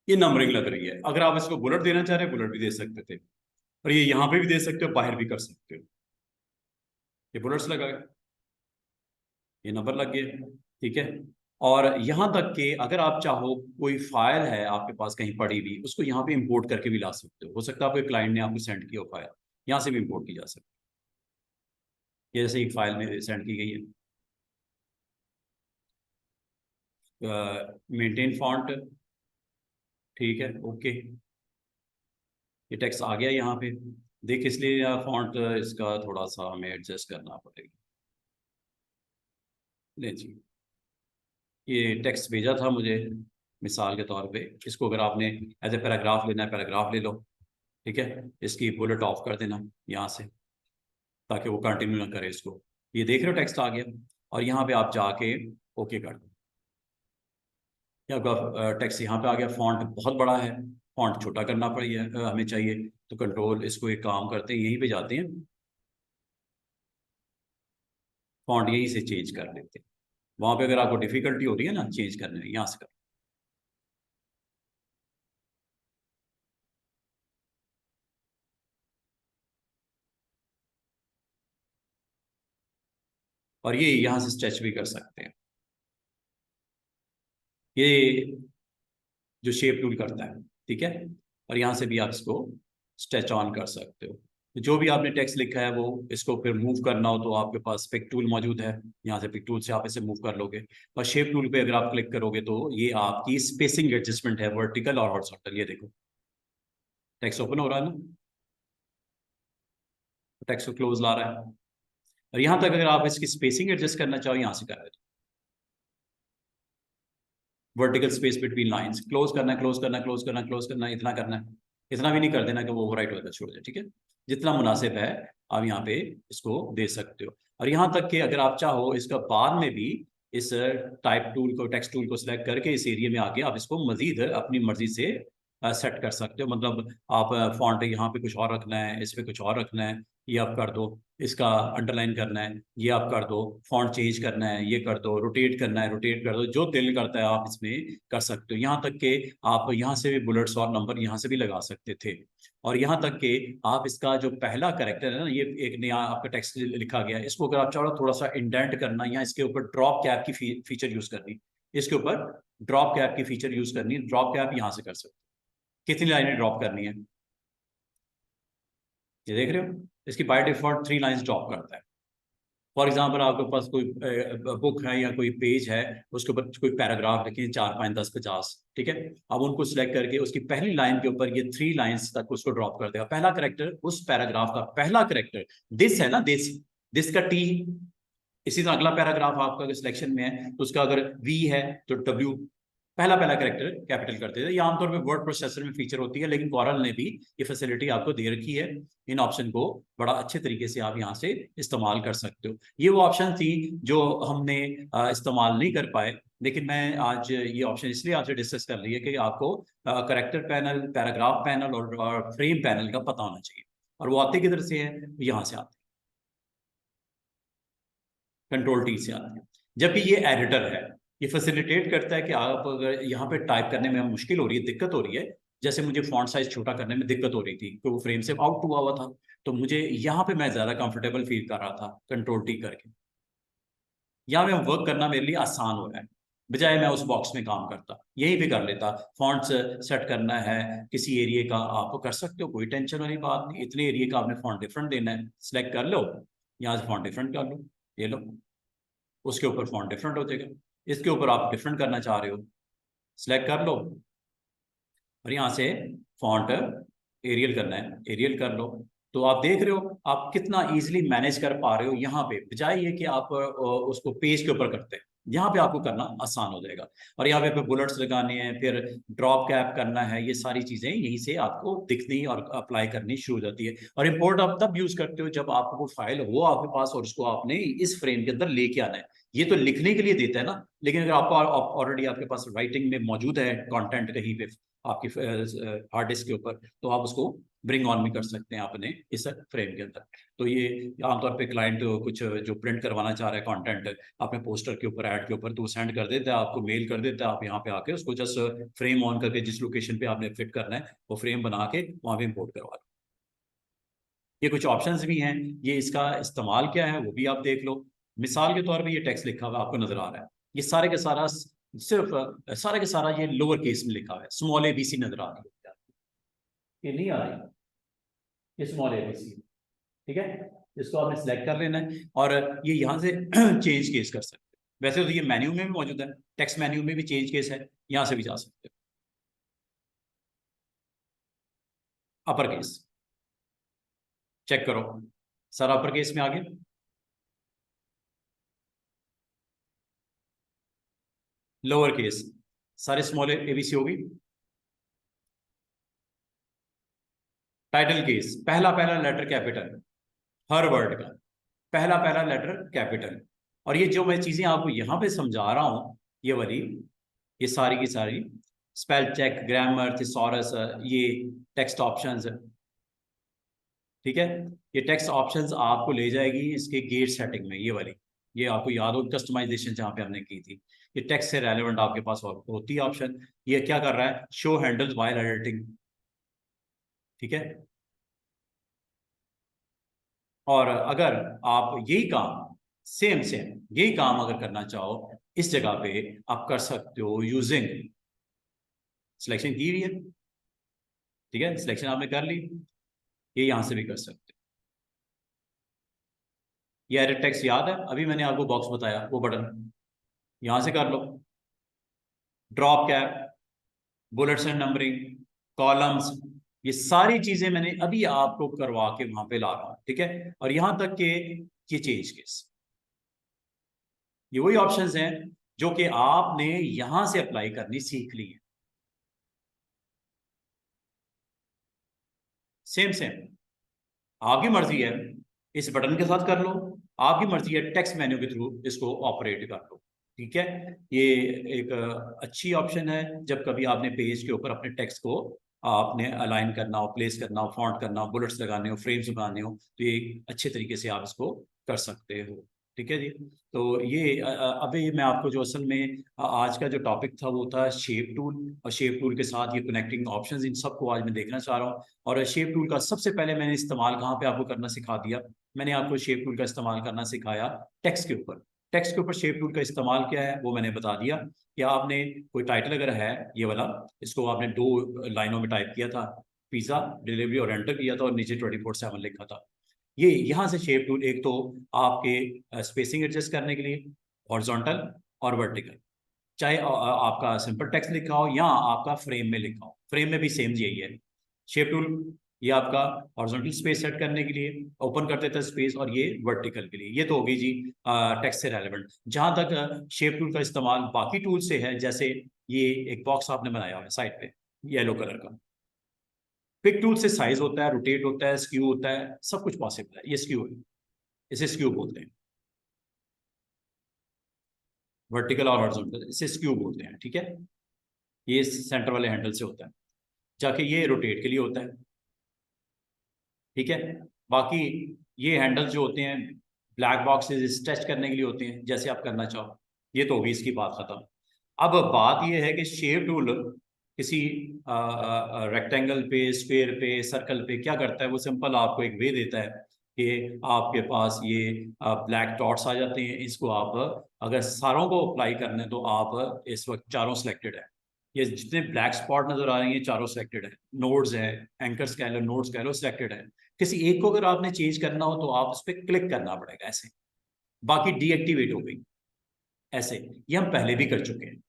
ये नंबरिंग लग रही है। अगर आप इसको बुलेट देना चाह रहे हैं बुलेट भी दे सकते थे, और ये यहाँ पे भी दे सकते हो, बाहर भी कर सकते हो। ये बुलेट्स लगा, ये नंबर लग गया, ठीक है। और यहाँ तक कि अगर आप चाहो कोई फाइल है आपके पास कहीं पड़ी हुई, उसको यहाँ पे इंपोर्ट करके भी ला सकते हो सकता है आपके क्लाइंट ने आपको सेंड किया हो फाइल, यहाँ से भी इंपोर्ट की जा सकती है। ये जैसे एक फाइल में सेंड की गई है, मेंटेन फॉन्ट, ठीक है, ओके। ये टेक्स्ट आ गया यहाँ पे। देख, इसलिए फॉन्ट इसका थोड़ा सा हमें एडजस्ट करना पड़ेगा। ले जी, ये टेक्स्ट भेजा था मुझे मिसाल के तौर पे। इसको अगर आपने एज ए पैराग्राफ लेना है पैराग्राफ ले लो, ठीक है। इसकी बुलेट ऑफ कर देना यहाँ से, ताकि वो कंटिन्यू ना करे इसको। ये देख रहे हो टेक्स्ट आ गया। और यहाँ पे आप जाके ओके कर दो। या आपका टेक्स्ट यहाँ पे आ गया। फॉन्ट बहुत बड़ा है, फॉन्ट छोटा करना पड़ेगा हमें चाहिए। तो कंट्रोल, इसको एक काम करते हैं, यहीं पे जाते हैं, फॉन्ट यहीं से चेंज कर लेते हैं। वहां पे अगर आपको डिफिकल्टी हो रही है ना चेंज करने में, यहाँ से कर। और ये यहाँ से स्ट्रेच भी कर सकते हैं। ये जो शेप टूल करता है, ठीक है। और यहाँ से भी आप इसको स्ट्रेच ऑन कर सकते हो। तो जो भी आपने टेक्स्ट लिखा है वो, इसको फिर मूव करना हो तो आपके पास पिक टूल मौजूद है। यहाँ से पिक टूल से आप इसे मूव कर लोगे। और शेप टूल पे अगर आप क्लिक करोगे तो ये आपकी स्पेसिंग एडजस्टमेंट है, वर्टिकल और हॉरिजॉन्टल। ये देखो टेक्स्ट ओपन हो रहा है ना, टेक्स्ट को क्लोज ला रहा है। और यहाँ तक अगर आप इसकी स्पेसिंग एडजस्ट करना चाहो यहाँ से कर रहे हो। Vertical space between lines, close करना है, क्लोज करना है, क्लोज करना है, क्लोज करना है, इतना करना है, इतना भी नहीं कर देना कि वो ओवरराइट होकर छोड़ जाए, ठीक है। जितना मुनासिब है आप यहाँ पे इसको दे सकते हो। और यहाँ तक कि अगर आप चाहो इसका बाद में भी इस टाइप टूल को, टेक्स्ट टूल को सिलेक्ट करके इस एरिया में आके आप इसको मजीद अपनी मर्जी से सेट कर सकते हो। मतलब आप फॉन्ट यहाँ पे कुछ और रखना है, इस पे कुछ और रखना है, ये आप कर दो, इसका अंडरलाइन करना है, ये आप कर दो, फॉन्ट चेंज करना है, ये कर दो, रोटेट करना है, रोटेट कर दो, जो दिल करता है आप इसमें कर सकते हो। यहाँ तक कि आप यहाँ से भी बुलेट्स और नंबर यहाँ से भी लगा सकते थे। और यहाँ तक कि आप इसका जो पहला कैरेक्टर है ना, ये एक नया आपका टेक्स्ट लिखा गया है, इसको अगर आप चाहो थोड़ा सा इंडेंट करना या इसके ऊपर ड्रॉप कैप की फीचर यूज करनी, इसके ऊपर ड्रॉप कैप की फीचर यूज करनी, ड्रॉप कैप यहाँ से कर सकते हो। कितनी लाइनें ड्रॉप करनी है, ये देख रहे हो, इसकी बाय डिफॉल्ट 3 लाइन्स ड्रॉप करता है। फॉर एग्जाम्पल आपके पास कोई बुक है या कोई पेज है, उसके ऊपर कोई पैराग्राफ लिखे 4, 5, 10, 50, ठीक है। अब उनको सिलेक्ट करके उसकी पहली लाइन के ऊपर ये 3 लाइन्स तक उसको ड्रॉप कर देगा। पहला करेक्टर, उस पैराग्राफ का पहला करेक्टर दिस है ना, दिस का टी। इसी तरह अगला पैराग्राफ आपका सिलेक्शन में है तो उसका अगर वी है तो डब्ल्यू, पहला पहला कैरेक्टर कैपिटल कर देते हैं। ये आमतौर पे वर्ड प्रोसेसर में फीचर होती है, लेकिन कॉरल ने भी ये फैसिलिटी आपको दे रखी है। इन ऑप्शन को बड़ा अच्छे तरीके से आप यहाँ से इस्तेमाल कर सकते हो। ये वो ऑप्शन थी जो हमने इस्तेमाल नहीं कर पाए, लेकिन मैं आज ये ऑप्शन इसलिए आपसे डिस्कस कर रही है कि आपको करेक्टर पैनल, पैराग्राफ पैनल और फ्रेम पैनल का पता होना चाहिए। और वो आते किधर से है, यहाँ से आते, कंट्रोल टी से आते हैं। जबकि ये एडिटर है, ये फैसिलिटेट करता है कि आप अगर यहाँ पे टाइप करने में मुश्किल हो रही है, दिक्कत हो रही है, जैसे मुझे फॉन्ट साइज छोटा करने में दिक्कत हो रही थी तो वो फ्रेम से आउट हुआ हुआ था, तो मुझे यहाँ पे मैं ज्यादा कंफर्टेबल फील कर रहा था कंट्रोल टी करके। यहाँ पे वर्क करना मेरे लिए आसान हो रहा है, बजाय मैं उस बॉक्स में काम करता, यही भी कर लेता। फॉन्ट सेट करना है किसी एरिया का, आप कर सकते हो, कोई टेंशन वाली बात नहीं। इतने एरिया का आपने फॉन्ट डिफरेंट देना है, सिलेक्ट कर लो, यहाँ से फॉन्ट डिफरेंट कर लो, ये लो, उसके ऊपर फॉन्ट डिफरेंट हो जाएगा। इसके ऊपर आप डिफरेंट करना चाह रहे हो, सिलेक्ट कर लो, और यहाँ से फॉन्ट एरियल करना है, एरियल कर लो। तो आप देख रहे हो आप कितना इजीली मैनेज कर पा रहे हो यहाँ पे, बजाय ये कि आप उसको पेज के ऊपर करते हैं। यहाँ पे आपको करना आसान हो जाएगा। और यहाँ पे बुलेट्स लगाने हैं, फिर ड्रॉप कैप करना है, ये सारी चीजें यहीं से आपको दिखनी और अप्लाई करनी शुरू हो जाती है। और इम्पोर्ट आप तब यूज करते हो जब आपको वो फाइल हो आपके पास और उसको आपने इस फ्रेम के अंदर लेके आना है। ये तो लिखने के लिए देता है ना, लेकिन अगर आपको ऑलरेडी आपके पास राइटिंग में मौजूद है कंटेंट कहीं पे आपकी हार्ड डिस्क के ऊपर, तो आप उसको ब्रिंग ऑन भी कर सकते हैं अपने इस फ्रेम के अंदर। तो ये आमतौर पे क्लाइंट कुछ जो प्रिंट करवाना चाह रहा है कंटेंट अपने पोस्टर के ऊपर, ऐड के ऊपर, तो वो सेंड कर देता है आपको, मेल कर देता है, आप यहाँ पे आके उसको जस्ट फ्रेम ऑन करके जिस लोकेशन पे आपने फिट करना है वो फ्रेम बना के वहाँ पे इम्पोर्ट करवा लो। ये कुछ ऑप्शंस भी हैं, ये इसका इस्तेमाल क्या है वो भी आप देख लो। मिसाल के तौर पे ये टेक्स्ट लिखा हुआ आपको नजर आ रहा है, ये सारे के सारा सिर्फ सारा के सारा ये लोअर केस में लिखा हुआ है, स्मॉल ABC नजर आ रही है, ये नहीं आ रही, ये स्मॉल ABC, ठीक है। इसको आपने सिलेक्ट कर लेना है और ये यहाँ से चेंज केस कर सकते हैं। वैसे तो ये मेन्यू में भी मौजूद है, टेक्स्ट मेन्यू में भी चेंज केस है, यहाँ से भी जा सकते हो। अपर केस चेक करो, सारा अपर केस में आ गया। लोअर केस सारे स्मॉल ABC होगी। टाइटल केस पहला पहला लेटर कैपिटल, हर वर्ड का पहला पहला लेटर कैपिटल। और ये जो मैं चीजें आपको यहाँ पे समझा रहा हूँ, ये वाली, ये सारी की सारी स्पेल चेक, ग्रामर, थिसॉरस, ये टेक्स्ट ऑप्शंस, ठीक है। ये टेक्स्ट ऑप्शंस आपको ले जाएगी इसके गेट सेटिंग में, ये वाली, ये आपको याद हो कस्टमाइजेशन जहाँ पे हमने की थी, ये टेक्स्ट से रेलेवेंट आपके पास होती है ऑप्शन। ये क्या कर रहा है, शो हैंडल्स व्हाइल एडिटिंग, ठीक है। और अगर आप यही काम सेम सेम यही काम अगर करना चाहो इस जगह पे, आप कर सकते हो यूजिंग, सिलेक्शन की हुई है, ठीक है, सिलेक्शन आपने कर ली, ये यहां से भी कर सकते हो। ये एडिट टेक्स्ट याद है, अभी मैंने आपको बॉक्स बताया वो बटन, यहां से कर लो। Drop cap, bullets and numbering, columns, ये सारी चीजें मैंने अभी आपको करवा के वहां पे ला रहा हूं, ठीक है। और यहां तक के ये चेंज केस, ये वही ऑप्शंस हैं जो कि आपने यहां से अप्लाई करनी सीख ली है। सेम सेम आपकी मर्जी है, इस बटन के साथ कर लो, आपकी मर्जी है टेक्स्ट मेन्यू के थ्रू इसको ऑपरेट कर लो। ठीक है, ये एक अच्छी ऑप्शन है जब कभी आपने पेज के ऊपर अपने टेक्स्ट को आपने अलाइन करना हो, प्लेस करना हो, फॉन्ट करना हो, बुलेट्स लगाने हो, फ्रेम्स बनाने हो, तो ये अच्छे तरीके से आप इसको कर सकते हो। ठीक है जी। तो ये अभी मैं आपको जो असल में आज का जो टॉपिक था वो था शेप टूल, और शेप टूल के साथ ये कनेक्टिंग ऑप्शंस, इन सबको आज मैं देखना चाह रहा हूँ। और शेप टूल का सबसे पहले मैंने इस्तेमाल कहाँ पे आपको करना सिखा दिया, मैंने आपको शेप टूल का इस्तेमाल करना सिखाया टेक्स्ट के ऊपर। टेक्स्ट के ऊपर शेप टूल का इस्तेमाल क्या है वो मैंने बता दिया कि आपने कोई टाइटल अगर है ये वाला, इसको आपने 2 लाइनों में टाइप किया था, पिज़्ज़ा डिलीवरी, और एंटर किया था और नीचे 24/7 लिखा था। ये यहाँ से शेप टूल एक तो आपके स्पेसिंग एडजस्ट करने के लिए हॉरिजॉन्टल और वर्टिकल, चाहे आपका सिंपल टेक्स्ट लिखा हो या आपका फ्रेम में लिखा हो, फ्रेम में भी सेम यही है। शेप टूल ये आपका हॉरिजॉन्टल स्पेस सेट करने के लिए ओपन कर देता है स्पेस, और ये वर्टिकल के लिए। ये तो होगी जी टेक्स्ट से रेलेवेंट। जहां तक शेप टूल का इस्तेमाल बाकी टूल से है, जैसे ये एक बॉक्स आपने बनाया हुआ है साइड पे येलो कलर का, पिक टूल से साइज होता है, रोटेट होता है, स्क्यू होता है, सब कुछ पॉसिबल है। ये स्क्यू है, इसे स्क्यू बोलते हैं, वर्टिकल और हॉरिजॉन्टल इसे स्क्यू बोलते हैं। ठीक है, ये सेंटर वाले हैंडल से होता है, जाके ये रोटेट के लिए होता है। ठीक है, बाकी ये हैंडल जो होते हैं ब्लैक बॉक्सेस स्ट्रेच करने के लिए होते हैं, जैसे आप करना चाहो। ये तो होगी इसकी बात खत्म। अब बात ये है कि शेप टूल किसी रेक्टेंगल पे, स्क्वायर पे, सर्कल पे क्या करता है, वो सिंपल आपको एक वे देता है कि आपके पास ये ब्लैक डॉट्स आ जाते हैं। इसको आप अगर सारों को अप्लाई करने तो आप इस वक्त चारों सिलेक्टेड है, ये जितने ब्लैक स्पॉट नजर आ रही हैं चारों सिलेक्टेड है, नोड्स है, एंकर्स कह लो, नोड्स कह लो, सिलेक्टेड है। किसी एक को अगर आपने चेंज करना हो तो आप उस पर क्लिक करना पड़ेगा ऐसे, बाकी डीएक्टिवेट हो गई ऐसे। ये हम पहले भी कर चुके हैं,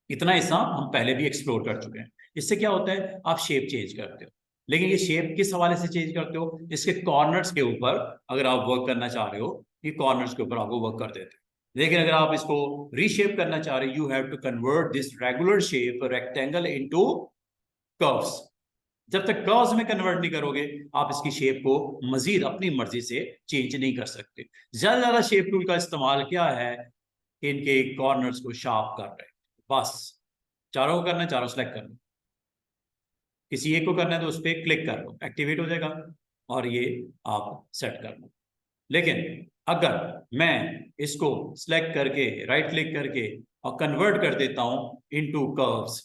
इतना हिस्सा हम पहले भी एक्सप्लोर कर चुके हैं। इससे क्या होता है, आप शेप चेंज करते हो, लेकिन ये शेप किस हवाले से चेंज करते हो, इसके कॉर्नर्स के ऊपर अगर आप वर्क करना चाह रहे हो, ये कॉर्नर्स के ऊपर आपको वर्क कर देते हैं। लेकिन अगर आप इसको रीशेप करना चाह रहे हो, you have to convert this regular shape rectangle into curves. जब तक कर्व्स में कन्वर्ट नहीं करोगे, आप इसकी शेप को मजीद अपनी मर्जी से चेंज नहीं कर सकते। ज्यादा ज्यादा शेप टूल का इस्तेमाल क्या है, इनके कॉर्नर्स को शार्प कर रहे हैं बस। चारों को करना है, चारों सेलेक्ट कर लो, किसी एक को करना है तो उस पर क्लिक कर लो, एक्टिवेट हो जाएगा, और ये आप सेट कर लो। लेकिन अगर मैं इसको सिलेक्ट करके राइट क्लिक करके और कन्वर्ट कर देता हूं इनटू कर्व्स,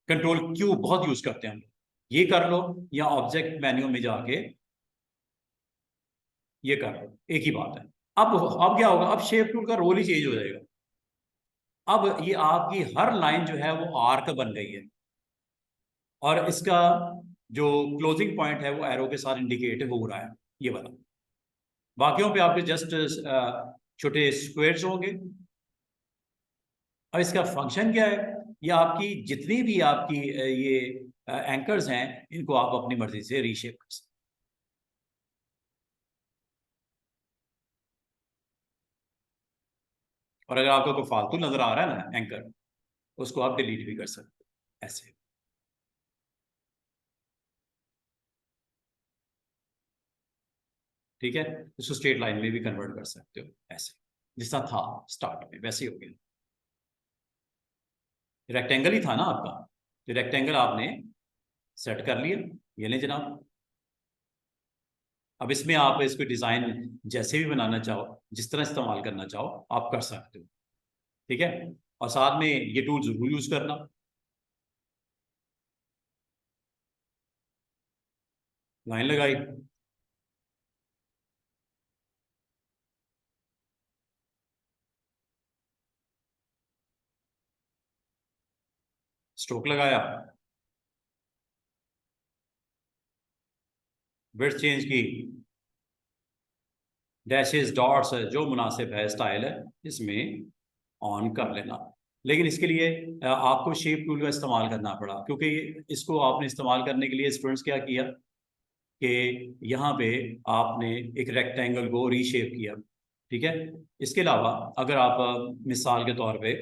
कंट्रोल क्यू बहुत यूज करते हैं हम, ये कर लो या ऑब्जेक्ट मेन्यू में जाके ये कर लो, एक ही बात है। अब क्या होगा, अब शेप टूल का रोल ही चेंज हो जाएगा। अब ये आपकी हर लाइन जो है वो आर्क बन गई है, और इसका जो क्लोजिंग पॉइंट है वो एरो के साथ इंडिकेट हो रहा है, ये वाला। बाकियों पे आपके जस्ट छोटे स्क्वायर्स होंगे। अब इसका फंक्शन क्या है, ये आपकी जितनी भी आपकी ये एंकर्स हैं, इनको आप अपनी मर्जी से रीशेप कर सकते। और अगर आपको कोई फालतू नजर आ रहा है ना एंकर, उसको आप डिलीट भी कर सकते हो ऐसे। ठीक है, इसको स्ट्रेट लाइन में भी कन्वर्ट कर सकते हो ऐसे, जिस तरह था स्टार्ट में वैसे ही हो गया। रेक्टेंगल ही था ना आपका, तो रेक्टेंगल आपने सेट कर लिया, ये लें जनाब। अब इसमें आप इसको डिजाइन जैसे भी बनाना चाहो, जिस तरह इस्तेमाल करना चाहो आप कर सकते हो। ठीक है, और साथ में ये टूल जरूर यूज करना। लाइन लगाई, स्ट्रोक लगाया, विड्थ चेंज की, डैशेस डॉट्स जो मुनासिब है स्टाइल है इसमें ऑन कर लेना। लेकिन इसके लिए आपको शेप टूल का इस्तेमाल करना पड़ा, क्योंकि इसको आपने इस्तेमाल करने के लिए स्टूडेंट्स क्या किया कि यहाँ पे आपने एक रेक्टेंगल को रीशेप किया, ठीक है। इसके अलावा अगर आप मिसाल के तौर पे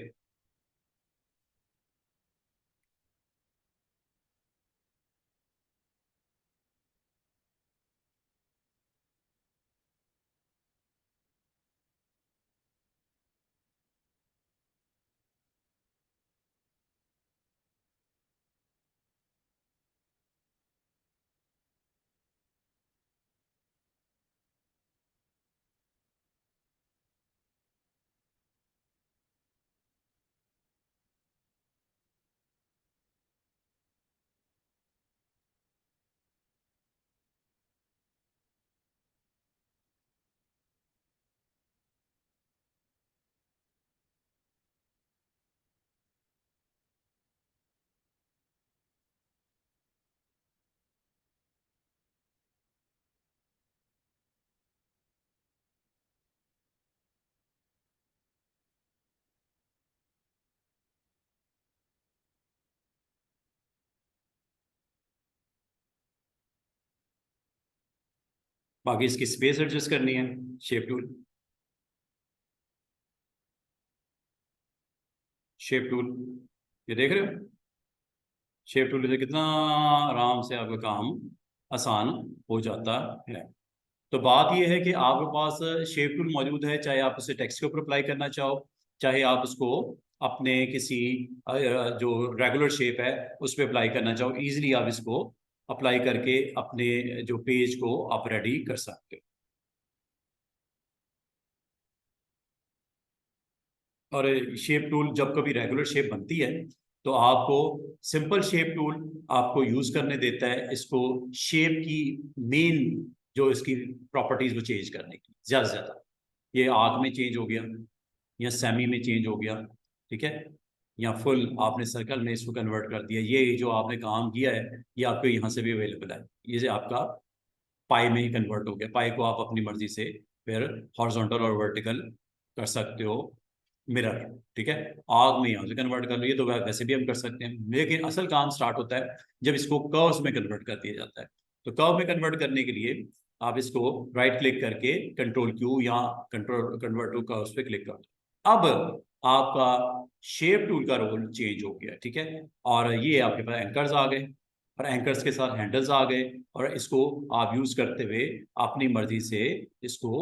बाकी इसकी स्पेस एडजस्ट करनी है, शेप टूल, शेप टूल ये देख रहे हो, शेप टूल से कितना आराम से आपका काम आसान हो जाता है। तो बात यह है कि आपके पास शेप टूल मौजूद है, चाहे आप उसे टेक्स्ट के ऊपर अप्लाई करना चाहो, चाहे आप उसको अपने किसी जो रेगुलर शेप है उस पर अप्लाई करना चाहो, इजीली आप इसको अप्लाई करके अपने जो पेज को आप रेडी कर सकते हो। और शेप टूल जब कभी रेगुलर शेप बनती है तो आपको सिंपल शेप टूल आपको यूज करने देता है इसको शेप की मेन जो इसकी प्रॉपर्टीज को चेंज करने की, ज्यादा से ज्यादा ये आर्क में चेंज हो गया या सेमी में चेंज हो गया, ठीक है, या फुल आपने सर्कल में इसको कन्वर्ट कर दिया, ये जो आपने काम किया है ये आपको यहाँ से भी अवेलेबल है, ये जो आपका पाई में ही कन्वर्ट हो गया, पाई को आप अपनी मर्जी से फिर हॉरिजॉन्टल और वर्टिकल कर सकते हो, मिरर, ठीक है, आग में यहाँ से कन्वर्ट कर लो, ये तो वैसे भी हम कर सकते हैं, लेकिन असल काम स्टार्ट होता है जब इसको कर्व्स में कन्वर्ट कर दिया जाता है। तो कर्व में कन्वर्ट करने के लिए आप इसको राइट क्लिक करके कंट्रोल क्यू या कंट्रोल कन्वर्ट टू कर्व्स पे क्लिक कर दो। अब आपका शेप टूल का रोल चेंज हो गया, ठीक है, और ये आपके पास एंकर्स आ गए और एंकर्स के साथ हैंडल्स आ गए, और इसको आप यूज करते हुए अपनी मर्जी से इसको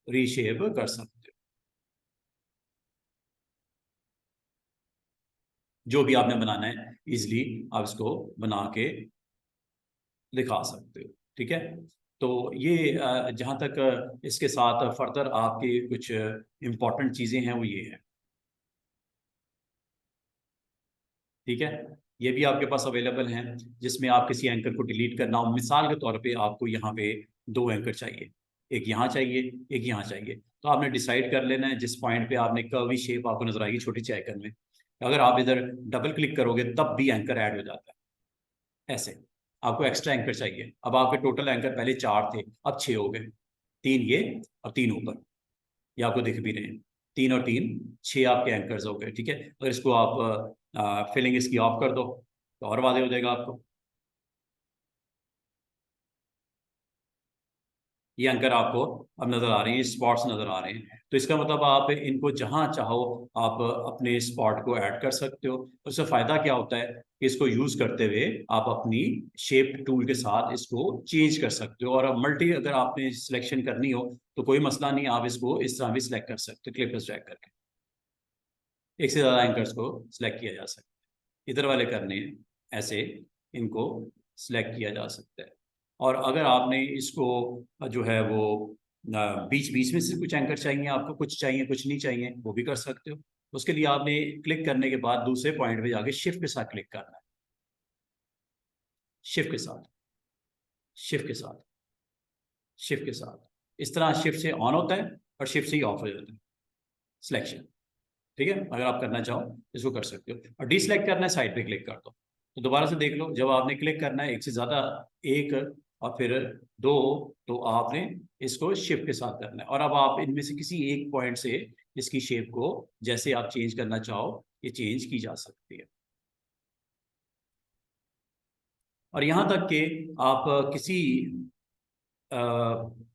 रीशेप कर सकते हो, जो भी आपने बनाना है इजिली आप इसको बना के दिखा सकते हो, ठीक है। तो ये जहाँ तक इसके साथ फर्दर आपकी कुछ इंपॉर्टेंट चीज़ें हैं वो ये है, ठीक है, ये भी आपके पास अवेलेबल हैं, जिसमें आप किसी एंकर को डिलीट करना हो, मिसाल के तौर पे आपको यहाँ पे दो एंकर चाहिए, एक यहाँ चाहिए एक यहाँ चाहिए, तो आपने डिसाइड कर लेना है जिस पॉइंट पे आपने कर्वी शेप आपको नजर आएगी छोटी सी आइकन में, अगर आप इधर डबल क्लिक करोगे तब भी एंकर ऐड हो जाता है, ऐसे आपको एक्स्ट्रा एंकर चाहिए, अब आपके टोटल एंकर पहले चार थे अब छः हो गए, तीन ये और तीन ऊपर, ये आपको दिख भी रहे हैं, तीन और तीन छः आपके एंकर्स हो गए, ठीक है, अगर इसको आप फिलिंग इसकी ऑफ कर दो तो और वादे हो जाएगा आपको, ये एंकर आपको अब नजर आ रही है, स्पॉट्स नजर आ रहे हैं, तो इसका मतलब आप इनको जहां चाहो आप अपने स्पॉट को ऐड कर सकते हो, उससे फायदा क्या होता है कि इसको यूज करते हुए आप अपनी शेप टूल के साथ इसको चेंज कर सकते हो, और मल्टी अगर आपने सिलेक्शन करनी हो तो कोई मसला नहीं, आप इसको इस तरह भी सिलेक्ट कर सकते हो, क्लिप ड्रैग करके एक से ज्यादा एंकर्स को सिलेक्ट किया जा सकता है, इधर वाले करने हैं ऐसे, इनको सिलेक्ट किया जा सकता है, और अगर आपने इसको जो है वो बीच बीच में से कुछ एंकर चाहिए आपको, कुछ चाहिए कुछ नहीं चाहिए, वो भी कर सकते हो, उसके लिए आपने क्लिक करने के बाद दूसरे पॉइंट पे जाके शिफ्ट के साथ क्लिक करना है, शिफ्ट के साथ, शिफ्ट के साथ, शिफ्ट के साथ, इस तरह शिफ्ट से ऑन होता है और शिफ्ट से ही ऑफ हो जाता है सिलेक्शन, ठीक है, अगर आप करना चाहो इसको कर सकते हो, और डिसलेक्ट करना है साइड पे क्लिक कर दो, तो दोबारा से देख लो, जब आपने क्लिक करना है एक से ज्यादा, एक और फिर दो, तो आपने इसको शिफ्ट के साथ करना है, और अब आप इनमें से किसी एक पॉइंट से इसकी शेप को जैसे आप चेंज करना चाहो ये चेंज की जा सकती है, और यहाँ तक कि आप किसी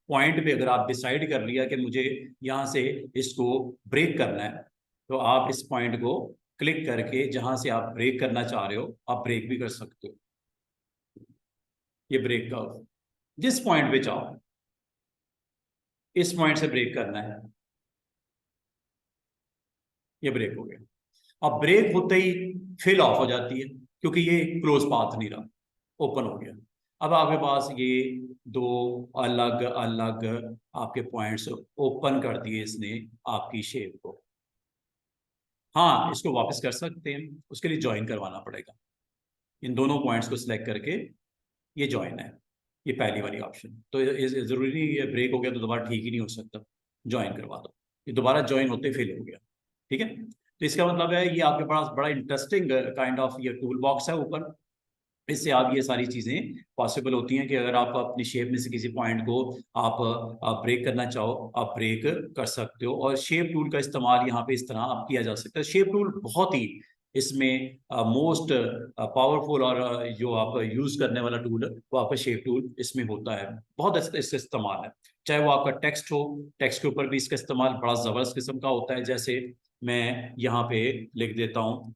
पॉइंट पे अगर आप डिसाइड कर लिया कि मुझे यहाँ से इसको ब्रेक करना है, तो आप इस पॉइंट को क्लिक करके जहां से आप ब्रेक करना चाह रहे हो आप ब्रेक भी कर सकते हो। ये ब्रेक का जिस पॉइंट पे चाहो, इस पॉइंट से ब्रेक करना है, ये ब्रेक हो गया। अब ब्रेक होते ही फिल ऑफ हो जाती है क्योंकि ये क्लोज पाथ नहीं रहा, ओपन हो गया। अब आपके पास ये दो अलग अलग आपके पॉइंट्स ओपन कर दिए इसने आपकी शेप को। हाँ, इसको वापस कर सकते हैं, उसके लिए ज्वाइन करवाना पड़ेगा। इन दोनों पॉइंट्स को सिलेक्ट करके ये ज्वाइन है, ये पहली वाली ऑप्शन। तो जरूरी नहीं ये ब्रेक हो गया तो दोबारा ठीक ही नहीं हो सकता, ज्वाइन करवा दो, ये दोबारा ज्वाइन होते फेल हो गया। ठीक है, तो इसका मतलब है ये आपके पास बड़ा इंटरेस्टिंग काइंड ऑफ ये टूल बॉक्स है ऊपर। इससे आप ये सारी चीज़ें पॉसिबल होती हैं कि अगर आप अपनी शेप में से किसी पॉइंट को आप ब्रेक करना चाहो, आप ब्रेक कर सकते हो। और शेप टूल का इस्तेमाल यहाँ पे इस तरह आप किया जा सकता है। शेप टूल बहुत ही इसमें मोस्ट पावरफुल और जो आप यूज़ करने वाला टूल है वो आपका शेप टूल इसमें होता है। बहुत इसका इस्तेमाल है, चाहे वो आपका टेक्स्ट हो, टेक्स्ट के ऊपर भी इसका इस्तेमाल बड़ा ज़बरदस्त किस्म का होता है। जैसे मैं यहाँ पे लिख देता हूँ,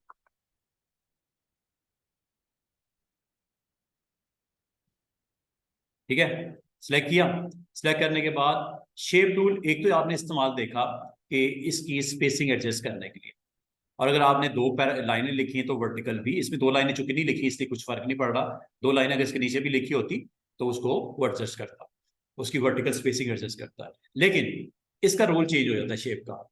ठीक है, सिलेक्ट किया। सिलेक्ट करने के बाद शेप टूल एक तो आपने इस्तेमाल देखा कि इसकी स्पेसिंग एडजस्ट करने के लिए। और अगर आपने दो लाइनें लिखी हैं तो वर्टिकल भी, इसमें दो लाइनें चूंकि नहीं लिखी इसलिए कुछ फर्क नहीं पड़ रहा। दो लाइनें अगर इसके नीचे भी लिखी होती तो उसको वो एडजस्ट करता, उसकी वर्टिकल स्पेसिंग एडजस्ट करता है। लेकिन इसका रोल चेंज हो जाता है शेप का।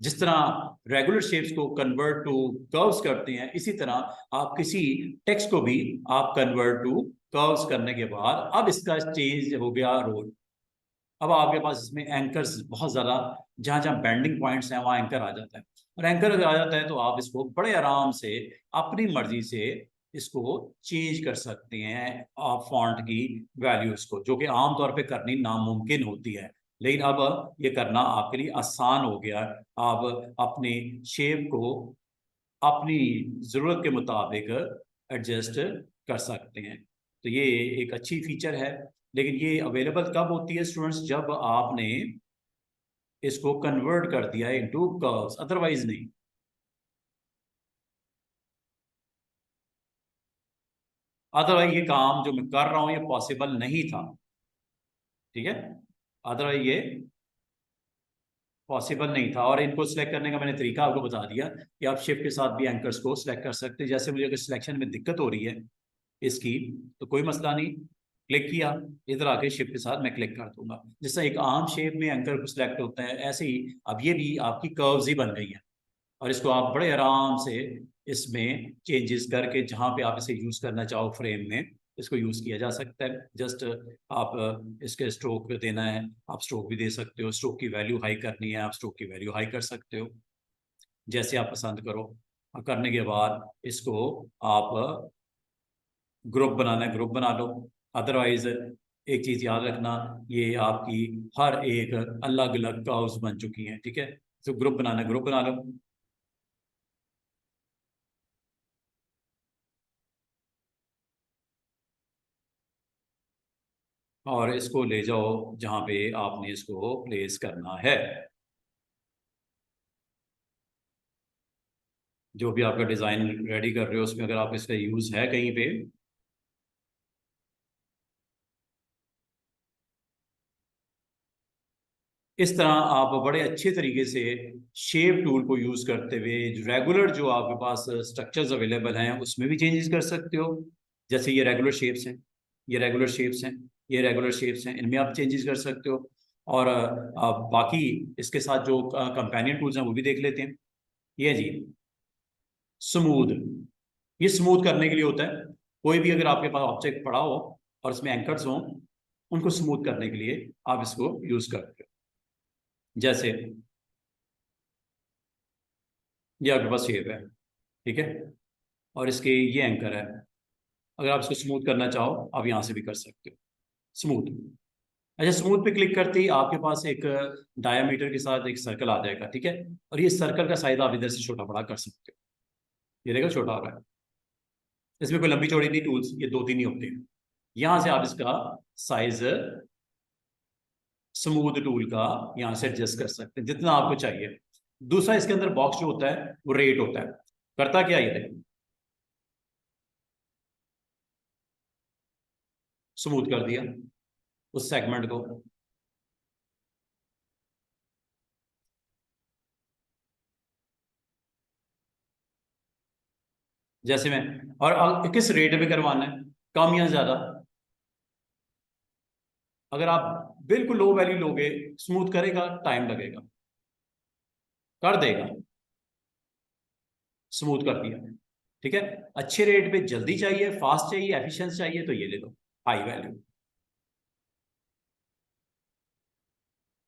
जिस तरह रेगुलर शेप्स को कन्वर्ट टू कर्व्स करते हैं, इसी तरह आप किसी टेक्स्ट को भी आप कन्वर्ट टू कर्व्स करने के बाद अब इसका चेंज हो गया रोल। अब आपके पास इसमें एंकर्स बहुत ज़्यादा, जहाँ जहाँ बेंडिंग पॉइंट्स हैं वहाँ एंकर आ जाता है। और एंकर अगर आ जाता है तो आप इसको बड़े आराम से अपनी मर्जी से इसको चेंज कर सकते हैं, आप फॉन्ट की वैल्यूज को, जो कि आमतौर पे करनी नामुमकिन होती है। लेकिन अब ये करना आपके लिए आसान हो गया। आप अपने शेप को अपनी ज़रूरत के मुताबिक एडजस्ट कर सकते हैं। तो ये एक अच्छी फीचर है। लेकिन ये अवेलेबल कब होती है स्टूडेंट्स, जब आपने इसको कन्वर्ट कर दिया है इनटू कर्व्स, अदरवाइज नहीं। अदरवाइज ये काम जो मैं कर रहा हूं ये पॉसिबल नहीं था। ठीक है, अदरवाइज ये पॉसिबल नहीं था। और इनको सिलेक्ट करने का मैंने तरीका आपको बता दिया कि आप शिफ्ट के साथ भी एंकर्स को सिलेक्ट कर सकते हैं। जैसे मुझे अगर सिलेक्शन में दिक्कत हो रही है इसकी, तो कोई मसला नहीं, क्लिक किया, इधर आके शिफ्ट के साथ मैं क्लिक कर दूंगा। जिस तरह एक आम शेप में एंकर को सिलेक्ट होता है, ऐसे ही अब ये भी आपकी कर्व्स ही बन गई है। और इसको आप बड़े आराम से इसमें चेंजेस करके जहाँ पे आप इसे यूज़ करना चाहो फ्रेम में, इसको यूज़ किया जा सकता है। जस्ट आप इसके स्ट्रोक देना है, आप स्ट्रोक भी दे सकते हो। स्ट्रोक की वैल्यू हाई करनी है, आप स्ट्रोक की वैल्यू हाई कर सकते हो, जैसे आप पसंद करो। और करने के बाद इसको आप ग्रुप बनाना है ग्रुप बना लो। अदरवाइज एक चीज़ याद रखना, ये आपकी हर एक अलग अलग कर्व्स बन चुकी हैं। ठीक है, तो ग्रुप बनाना है ग्रुप बना लो। और इसको ले जाओ जहाँ पे आपने इसको प्लेस करना है। जो भी आपका डिज़ाइन रेडी कर रहे हो उसमें अगर आप इसका यूज़ है कहीं पे, इस तरह आप बड़े अच्छे तरीके से शेप टूल को यूज़ करते हुए रेगुलर जो आपके पास स्ट्रक्चर्स अवेलेबल हैं उसमें भी चेंजेस कर सकते हो। जैसे ये रेगुलर शेप्स हैं, ये रेगुलर शेप्स हैं, ये रेगुलर शेप्स हैं, इनमें आप चेंजेस कर सकते हो। और बाकी इसके साथ जो कंपेनियन टूल्स हैं वो भी देख लेते हैं। ये जी स्मूथ, ये स्मूथ करने के लिए होता है। कोई भी अगर आपके पास ऑब्जेक्ट पड़ा हो और इसमें एंकर्स हों, उनको स्मूथ करने के लिए आप इसको यूज़ करते हो। जैसे ये आपके पास शेप है, ठीक है, और इसके ये एंकर है। अगर आप इसको स्मूथ करना चाहो आप यहाँ से भी कर सकते हो स्मूथ। अच्छा, स्मूथ पे क्लिक करते ही आपके पास एक डायामीटर के साथ एक सर्कल आ जाएगा। ठीक है, और ये सर्कल का साइज आप इधर से छोटा बड़ा कर सकते हो। ये देखो छोटा हो रहा है, इसमें कोई लंबी चौड़ी नहीं, टूल्स ये दो तीन ही होते हैं। यहाँ से आप इसका साइज स्मूथ टूल का यहाँ से एडजस्ट कर सकते हैं जितना आपको चाहिए। दूसरा इसके अंदर बॉक्स जो होता है वो रेट होता है। करता क्या ये देखो, स्मूथ कर दिया उस सेगमेंट को। जैसे मैं, और किस रेट पे करवाना है, कम या ज्यादा। अगर आप बिल्कुल लो वैल्यू लोगे, स्मूथ करेगा, टाइम लगेगा, कर देगा, स्मूथ कर दिया। ठीक है, अच्छे रेट पे जल्दी चाहिए, फास्ट चाहिए, एफिशिएंस चाहिए, तो ये ले लो हाई वैल्यू।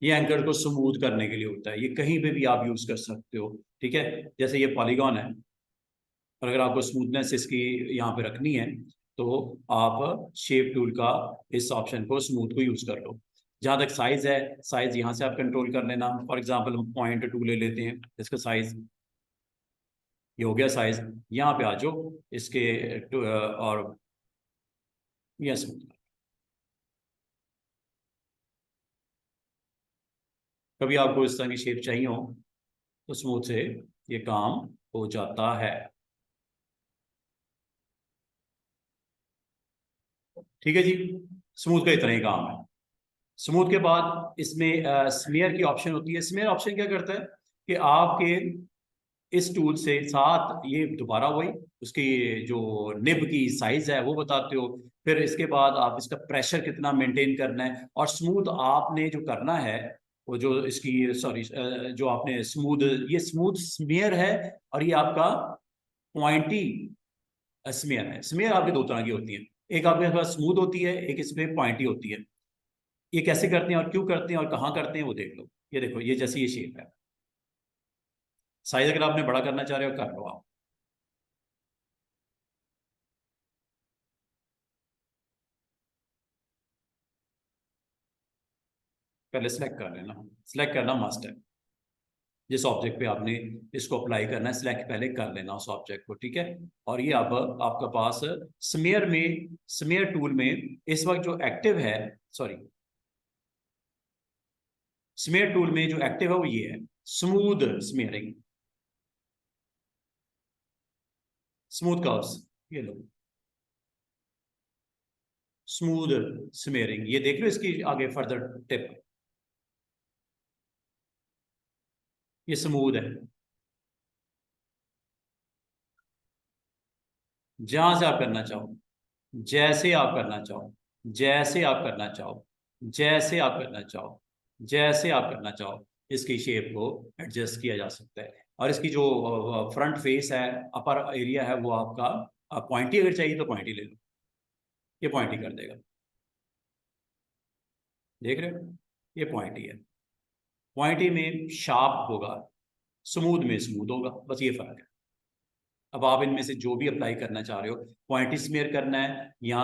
ये एंकर को स्मूथ करने के लिए होता है, ये कहीं पे भी आप यूज कर सकते हो। ठीक है, जैसे ये पॉलीगॉन है, और अगर आपको स्मूथनेस इसकी यहाँ पे रखनी है, तो आप शेप टूल का इस ऑप्शन को, स्मूथ को यूज कर लो। जहां तक साइज है, साइज यहाँ से आप कंट्रोल कर लेना। फॉर एग्जाम्पल हम पॉइंट टू ले लेते हैं, इसका साइज ये हो गया साइज। यहाँ पे आ जाओ इसके और यस, कभी आपको इस तरह की शेप चाहिए हो तो स्मूथ से ये काम हो जाता है। ठीक है जी, स्मूथ का इतना ही काम है। स्मूथ के बाद इसमें स्मेयर की ऑप्शन होती है। स्मेयर ऑप्शन क्या करता है कि आपके इस टूल से साथ ये दोबारा वही उसकी जो निब की साइज है वो बताते हो। फिर इसके बाद आप इसका प्रेशर कितना मेंटेन करना है, और स्मूथ आपने जो करना है वो जो इसकी, सॉरी, जो आपने स्मूथ, ये स्मूथ स्मेयर है, और ये आपका पॉइंटी स्मेयर है। स्मेयर आपकी दो तरह की होती है, एक आपके पास स्मूथ होती है, एक इसमें पॉइंटी होती है। ये कैसे करते हैं और क्यों करते हैं और कहाँ करते हैं वो देख लो। ये देखो, ये जैसी ये शेप है, साइज अगर आपने बड़ा करना चाह रहे हो कर लो आप। पहले सेलेक्ट कर लेना, सिलेक्ट करना मस्ट है। जिस ऑब्जेक्ट पे आपने इसको अप्लाई करना है, सिलेक्ट पहले कर लेना उस ऑब्जेक्ट को। ठीक है, और ये अब आपके पास स्मेयर में, स्मेयर टूल में इस वक्त जो एक्टिव है, सॉरी, स्मेयर टूल में जो एक्टिव है वो ये है, स्मूथ स्मेयरिंग, स्मूथ कर्व्स। ये लो, स्मूथ स्मेयरिंग, ये देख लो इसकी आगे फर्दर टिप, ये स्मूथ है। जहां से आप करना चाहो, जैसे आप करना चाहो, जैसे आप करना चाहो, जैसे आप करना चाहो, जैसे आप करना चाहो, इसकी शेप को एडजस्ट किया जा सकता है। और इसकी जो फ्रंट फेस है, अपर एरिया है, वो आपका पॉइंटी अगर चाहिए तो पॉइंटी ले लो, ये पॉइंटी कर देगा। देख रहे हो, ये पॉइंटी है। पॉइंटी में शार्प होगा, स्मूथ में स्मूथ होगा, बस ये फर्क है। अब आप इनमें से जो भी अप्लाई करना चाह रहे हो, पॉइंटी स्मेयर करना है या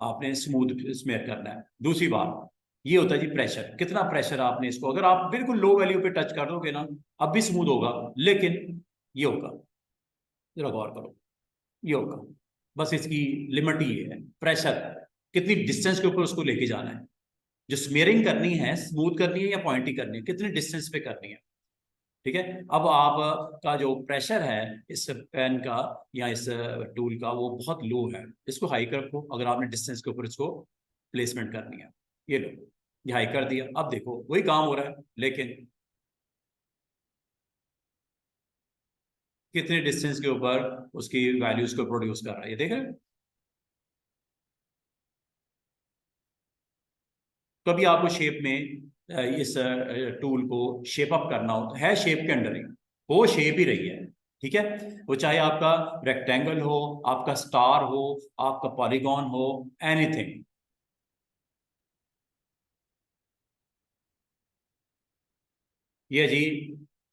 आपने स्मूथ स्मेयर करना है। दूसरी बात ये होता है जी, प्रेशर, कितना प्रेशर आपने इसको, अगर आप बिल्कुल लो वैल्यू पे टच कर दोगे ना, अब भी स्मूथ होगा, लेकिन ये होगा, जरा गौर करो, ये होगा। बस इसकी लिमिट ही है, प्रेशर कितनी डिस्टेंस के ऊपर उसको लेके जाना है। जो स्मेयरिंग करनी है, स्मूथ करनी है या पॉइंटी करनी है, कितनी डिस्टेंस पे करनी है। ठीक है, अब आप का जो प्रेशर है इस पेन का या इस टूल का, वो बहुत लो है, इसको हाई कर रखो अगर आपने डिस्टेंस के ऊपर इसको प्लेसमेंट करनी है। ये लो, ये हाई कर दिया, अब देखो वही काम हो रहा है, लेकिन कितने डिस्टेंस के ऊपर उसकी वैल्यूज को प्रोड्यूस कर रहा है, ये देख रहे हैं। कभी आपको शेप में इस टूल को शेप अप करना हो, तो है शेप के अंडर ही, वो शेप ही रही है। ठीक है, वो चाहे आपका रेक्टेंगल हो, आपका स्टार हो, आपका पॉलीगॉन हो, एनीथिंग। ये जी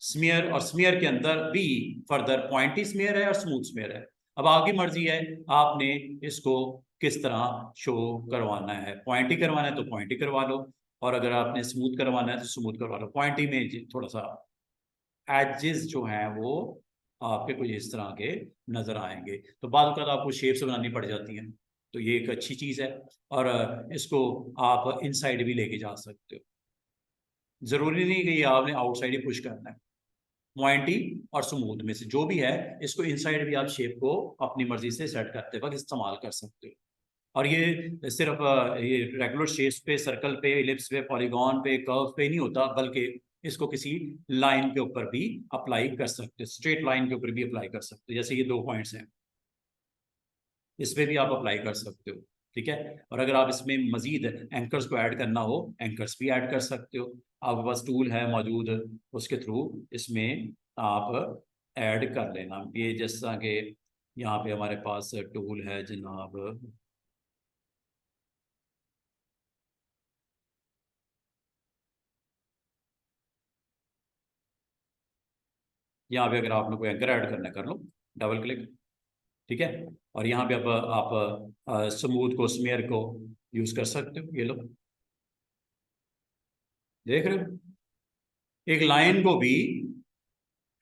स्मीयर, और स्मीयर के अंदर भी फर्दर पॉइंटी स्मीयर है और स्मूथ स्मीयर है। अब आपकी मर्जी है आपने इसको किस तरह शो करवाना है। पॉइंटी करवाना है तो पॉइंटी करवा लो, और अगर आपने स्मूथ करवाना है तो स्मूथ करवा लो। पॉइंटी में थोड़ा सा एजेस जो हैं वो आपके कुछ इस तरह के नजर आएंगे, तो बाद वक़्त आपको शेप्स बनानी पड़ जाती हैं। तो ये एक अच्छी चीज़ है, और इसको आप इनसाइड भी लेके जा सकते हो। जरूरी नहीं कि ये आपने आउटसाइड ही पुश करना है। पॉइंटी और स्मूथ में से जो भी है, इसको इनसाइड भी आप शेप को अपनी मर्जी से सेट करते वक्त इस्तेमाल कर सकते हो। और ये सिर्फ ये रेगुलर शेप्स पे, सर्कल पे, इलिप्स पे, पॉलीगॉन पे, कर्व पे नहीं होता, बल्कि इसको किसी लाइन के ऊपर भी अप्लाई कर सकते हो, स्ट्रेट लाइन के ऊपर भी अप्लाई कर सकते हो। जैसे ये 2 पॉइंट्स हैं, इस पे भी आप अप्लाई कर सकते हो। ठीक है। और अगर आप इसमें मजीद एंकर्स को ऐड करना हो, एंकर्स भी ऐड कर सकते हो। आपके पास टूल है मौजूद, उसके थ्रू इसमें आप ऐड कर लेना। ये जैसा कि यहाँ पे हमारे पास टूल है जनाब, यहाँ पे अगर आपने कोई एंकर ऐड करना है, कर लो, डबल क्लिक। ठीक है। और यहाँ पे अब आप स्मूथ को, स्मेयर को यूज कर सकते हो। ये लो, देख रहे हो, एक लाइन को भी,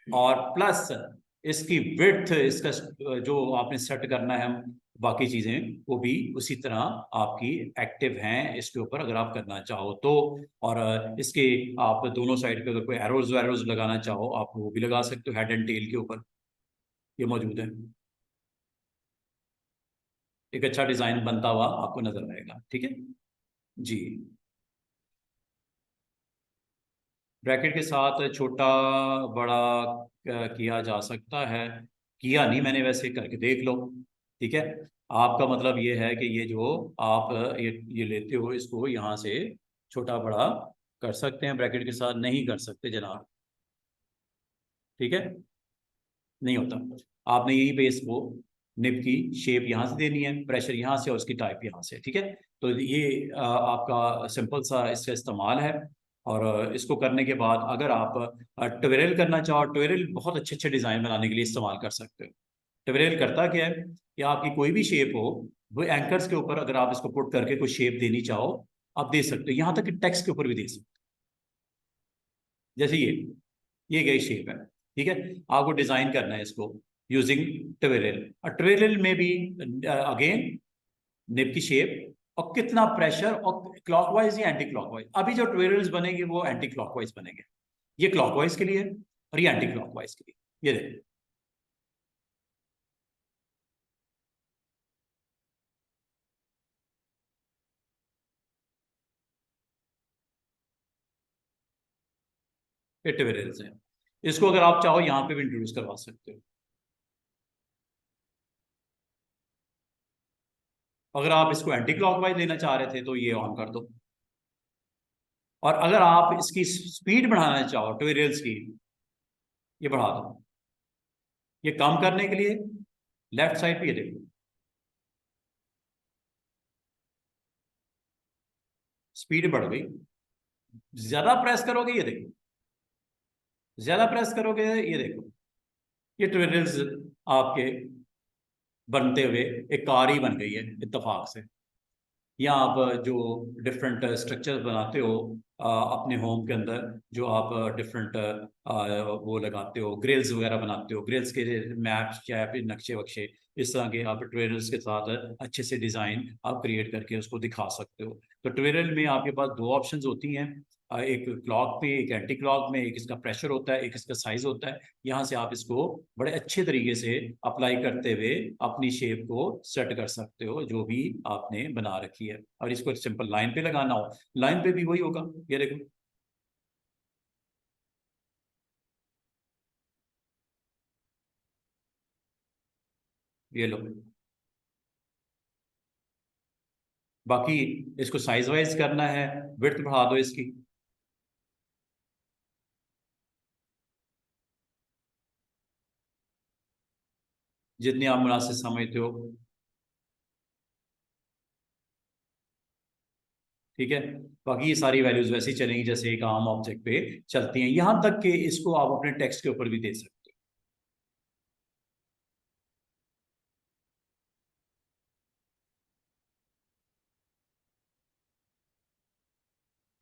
और प्लस इसकी विड्थ, इसका जो आपने सेट करना है, हम बाकी चीजें वो भी उसी तरह आपकी एक्टिव हैं इसके ऊपर, अगर आप करना चाहो तो। और इसके आप दोनों साइड पे अगर कोई एरोज वैरोज लगाना चाहो, आप वो भी लगा सकते हो, हेड एंड टेल के ऊपर ये मौजूद है। एक अच्छा डिजाइन बनता हुआ आपको नजर आएगा। ठीक है जी। ब्रैकेट के साथ छोटा बड़ा किया जा सकता है, किया नहीं मैंने, वैसे करके देख लो। ठीक है। आपका मतलब ये है कि ये जो आप ये लेते हो, इसको यहाँ से छोटा बड़ा कर सकते हैं, ब्रैकेट के साथ नहीं कर सकते जनाब। ठीक है, नहीं होता। आपने यही पे इसको निब की शेप यहाँ से देनी है, प्रेशर यहाँ से, और उसकी टाइप यहाँ से। ठीक है। तो ये आपका सिंपल सा इसका इस्तेमाल है। और इसको करने के बाद अगर आप ट्यूटोरियल करना चाहो, ट्यूटोरियल बहुत अच्छे अच्छे डिज़ाइन बनाने के लिए इस्तेमाल कर सकते हो। ट्यूटोरियल करता क्या है कि आपकी कोई भी शेप हो, वो एंकर्स के ऊपर अगर आप इसको पुट करके कोई शेप देनी चाहो, आप दे सकते हो। यहाँ तक कि टेक्स्ट के ऊपर भी दे सकते हो। जैसे ये गई शेप है। ठीक है। आपको डिजाइन करना है इसको यूजिंग ट्यूटोरियल, और ट्यूटोरियल में भी अगेन निब की शेप और कितना प्रेशर, और क्लॉकवाइज या एंटी क्लॉकवाइज। अभी जो ट्यूटोरियल्स बनेंगे वो एंटी क्लॉकवाइज बनेंगे। ये क्लॉकवाइज के लिए और ये एंटी क्लॉकवाइज के लिए। ये देखो, ये ट्यूटोरियल्स हैं। इसको अगर आप चाहो यहाँ पे भी इंट्रोड्यूस करवा सकते हो। अगर आप इसको एंटी क्लॉकवाइज लेना चाह रहे थे तो ये ऑन कर दो। और अगर आप इसकी स्पीड बढ़ाना चाहो ट्यूटोरियल्स की, ये बढ़ा दो। ये कम करने के लिए लेफ्ट साइड पे ये देखो, स्पीड बढ़ गई। ज्यादा प्रेस करोगे, ये देखो, ज्यादा प्रेस करोगे, ये देखो, ये ट्यूटोरियल्स आपके बनते हुए एक कार ही बन गई है इत्तेफाक से। या आप जो डिफरेंट स्ट्रक्चर बनाते हो अपने होम के अंदर, जो आप डिफरेंट वो लगाते हो, ग्रिल्स वगैरह बनाते हो, ग्रिल्स के मैप्स या फिर नक्शे वक्शे, इस तरह के आप ट्यूटोरियल्स के साथ अच्छे से डिज़ाइन आप क्रिएट करके उसको दिखा सकते हो। तो ट्यूटोरियल में आपके पास 2 ऑप्शंस होती हैं, एक क्लॉक पे, एक एंटी क्लॉक में, एक इसका प्रेशर होता है, एक इसका साइज होता है। यहाँ से आप इसको बड़े अच्छे तरीके से अप्लाई करते हुए अपनी शेप को सेट कर सकते हो जो भी आपने बना रखी है। और इसको सिंपल लाइन पे लगाना हो, लाइन पे भी वही होगा। ये देखो, ये लो। बाकी इसको साइज वाइज करना है, विड्थ बढ़ा दो इसकी। जितनी आप मुनासिब समझते हो। ठीक है। बाकी ये सारी वैल्यूज वैसे ही चलेंगी जैसे एक आम ऑब्जेक्ट पे चलती हैं, यहां तक कि इसको आप अपने टेक्स्ट के ऊपर भी दे सकते हो।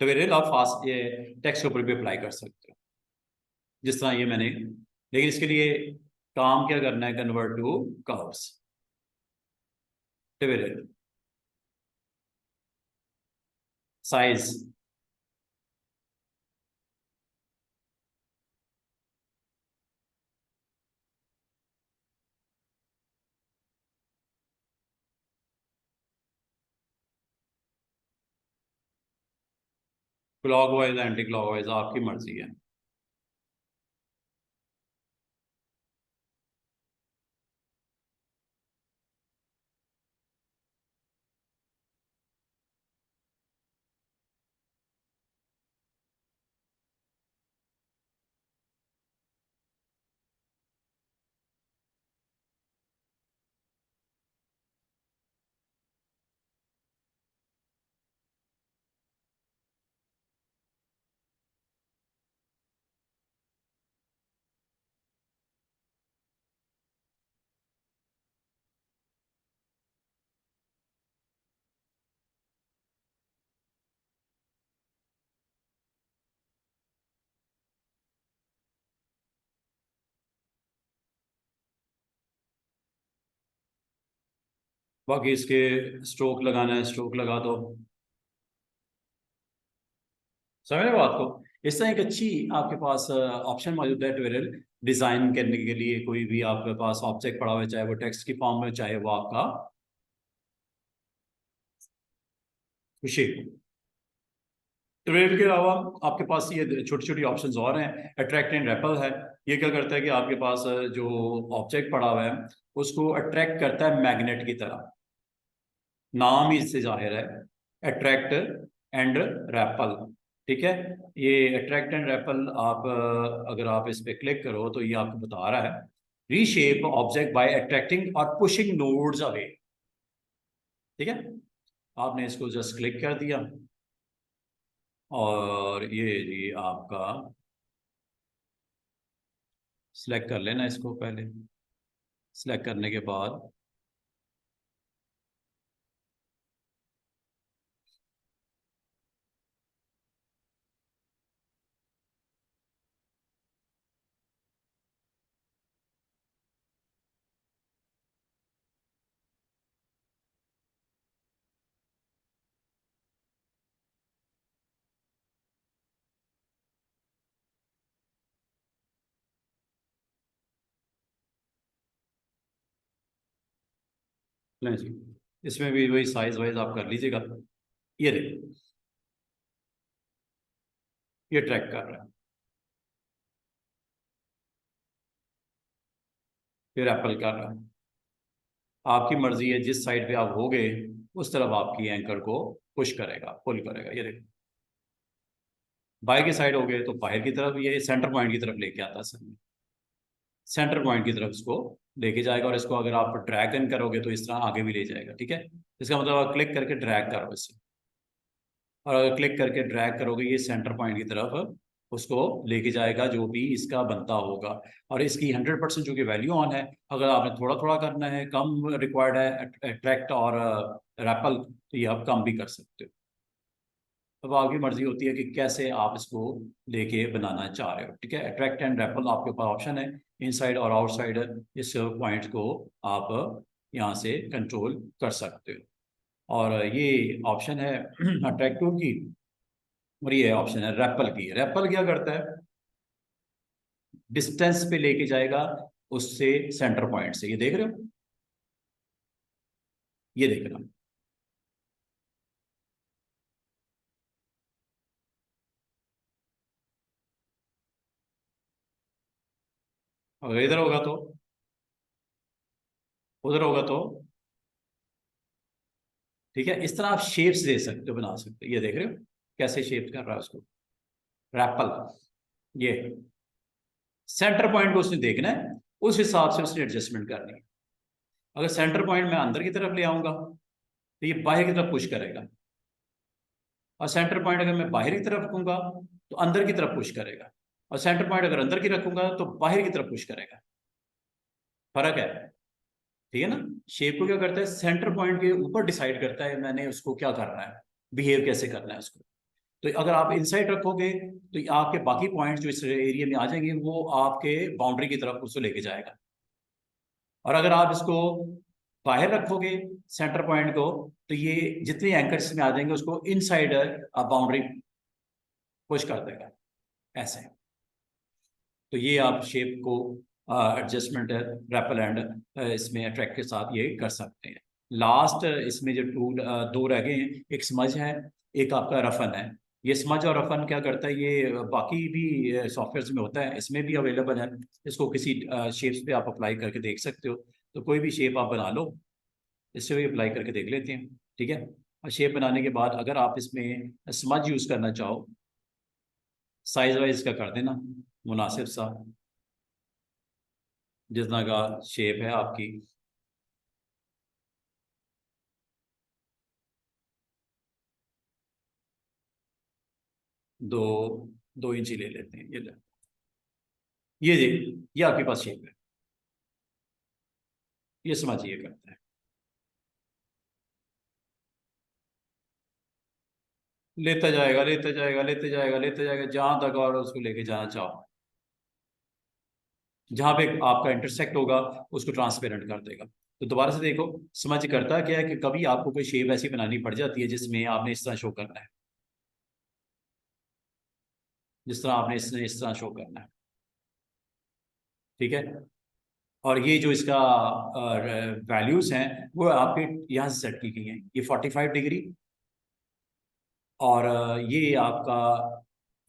तो फिर आप फास्ट ये टेक्स्ट के ऊपर भी अप्लाई कर सकते हो, जिस तरह ये मैंने। लेकिन इसके लिए काम क्या करना है, convert to curves. Dividend, size, clockwise anti clockwise आपकी मर्जी है। बाकी इसके स्ट्रोक लगाना है, स्ट्रोक लगा दो। समझ रहे हो आपको? इस तरह एक अच्छी आपके पास ऑप्शन मौजूद है ट्यूटोरियल डिजाइन करने के लिए। कोई भी आपके पास ऑब्जेक्ट पड़ा हुआ है, चाहे वो टेक्स्ट की फॉर्म में, चाहे वो आपका खुशी। ट्यूटोरियल के अलावा आपके पास ये छोटी छोटी ऑप्शंस और हैं। अट्रैक्ट एंड रेपल है। ये क्या करता है कि आपके पास जो ऑब्जेक्ट पड़ा हुआ है उसको अट्रैक्ट करता है मैग्नेट की तरह। नाम ही इससे जाहिर है, अट्रैक्ट एंड रेपल। ठीक है। ये अट्रैक्ट एंड रेपल आप अगर आप इस पे क्लिक करो तो ये आपको बता रहा है रीशेप ऑब्जेक्ट बाय अट्रैक्टिंग और पुशिंग नोड्स अवे। ठीक है। आपने इसको जस्ट क्लिक कर दिया और ये आपका सिलेक्ट कर लेना इसको पहले। सिलेक्ट करने के बाद लें जी, इसमें भी वही साइज वाइज आप कर लीजिएगा। ये देखिए, ये ट्रैक कर रहा है, फिर एप्पल कर रहा है। आपकी मर्जी है, जिस साइड पे आप होगे उस तरफ आपकी एंकर को पुश करेगा, पुल करेगा। ये देखो, बाएं की साइड हो गए तो बाहर की तरफ, ये सेंटर पॉइंट की तरफ लेके आता है सर। सेंटर पॉइंट की तरफ इसको लेके जाएगा और इसको अगर आप ड्रैग इन करोगे तो इस तरह आगे भी ले जाएगा। ठीक है। इसका मतलब आप क्लिक करके ड्रैग करो इसे, और अगर क्लिक करके ड्रैग करोगे ये सेंटर पॉइंट की तरफ उसको लेके जाएगा जो भी इसका बनता होगा। और इसकी 100% जो कि वैल्यू ऑन है। अगर आपने थोड़ा थोड़ा करना है, कम रिक्वायर्ड है अट्रैक्ट और रैपल, तो ये आप कम भी कर सकते हो। अब आपकी मर्जी होती है कि कैसे आप इसको लेके बनाना चाह रहे हो। ठीक है। अट्रैक्ट एंड रेपल आपके पास ऑप्शन है, इनसाइड और आउटसाइड। इस पॉइंट को आप यहाँ से कंट्रोल कर सकते हो। और ये ऑप्शन है अट्रैक्टिव की, और ये ऑप्शन है रेपल की। रेपल क्या करता है, डिस्टेंस पे लेके जाएगा उससे, सेंटर पॉइंट से। ये देख रहे हो, ये देख रहे हो। अगर इधर होगा तो, उधर होगा तो। ठीक है। इस तरह आप शेप्स दे सकते हो, बना सकते हो। ये देख रहे हो कैसे शेप कर रहा है उसको, रैपल। ये सेंटर पॉइंट को उसने देखना है, उस हिसाब से उसने एडजस्टमेंट करनी है। अगर सेंटर पॉइंट मैं अंदर की तरफ ले आऊंगा तो ये बाहर की तरफ पुश करेगा, और सेंटर पॉइंट अगर मैं बाहर की तरफ रखूंगा तो अंदर की तरफ पुश करेगा, और सेंटर पॉइंट अगर अंदर की रखूंगा तो बाहर की तरफ पुश करेगा। फर्क है। ठीक है ना। शेप को क्या करता है, सेंटर पॉइंट के ऊपर डिसाइड करता है मैंने उसको क्या करना है, बिहेव कैसे करना है उसको। तो अगर आप इनसाइड रखोगे तो आपके बाकी पॉइंट जो इस एरिया में आ जाएंगे वो आपके बाउंड्री की तरफ उसको लेके जाएगा। और अगर आप इसको बाहर रखोगे सेंटर पॉइंट को, तो ये जितने एंकर्स में आ जाएंगे उसको इनसाइड बाउंड्री पुश कर देगा, ऐसे। तो ये आप शेप को एडजस्टमेंट रैपल एंड इसमें अट्रैक्ट के साथ ये कर सकते हैं। लास्ट इसमें जो टूल दो रह गए हैं, एक स्मज है, एक आपका रफन है। ये स्मज और रफन क्या करता है, ये बाकी भी सॉफ्टवेयर में होता है, इसमें भी अवेलेबल है। इसको किसी शेप्स पे आप अप्लाई करके देख सकते हो। तो कोई भी शेप आप बना लो, इससे भी अप्लाई करके देख लेते हैं। ठीक है, और शेप बनाने के बाद अगर आप इसमें स्मज यूज़ करना चाहो, साइज वाइज का कर देना मुनासिब सा, जितना का शेप है आपकी। 2 2 इंच ले लेते हैं, ये ले। ये देख, ये आपके पास शेप है, ये समझिए करता है। लेता जाएगा, लेता जाएगा, लेते जाएगा, लेते जाएगा, जहां तक और उसको लेके जाना चाहो, जहां पे आपका इंटरसेक्ट होगा उसको ट्रांसपेरेंट कर देगा। तो दोबारा से देखो, समझ करता क्या है कि कभी आपको कोई शेप ऐसी बनानी पड़ जाती है जिसमें आपने इस तरह शो करना है, जिस तरह आपने इस तरह शो करना है। ठीक है, और ये जो इसका वैल्यूज हैं वो आपके यहाँ से सेट की गई हैं। ये 45 डिग्री, और ये आपका,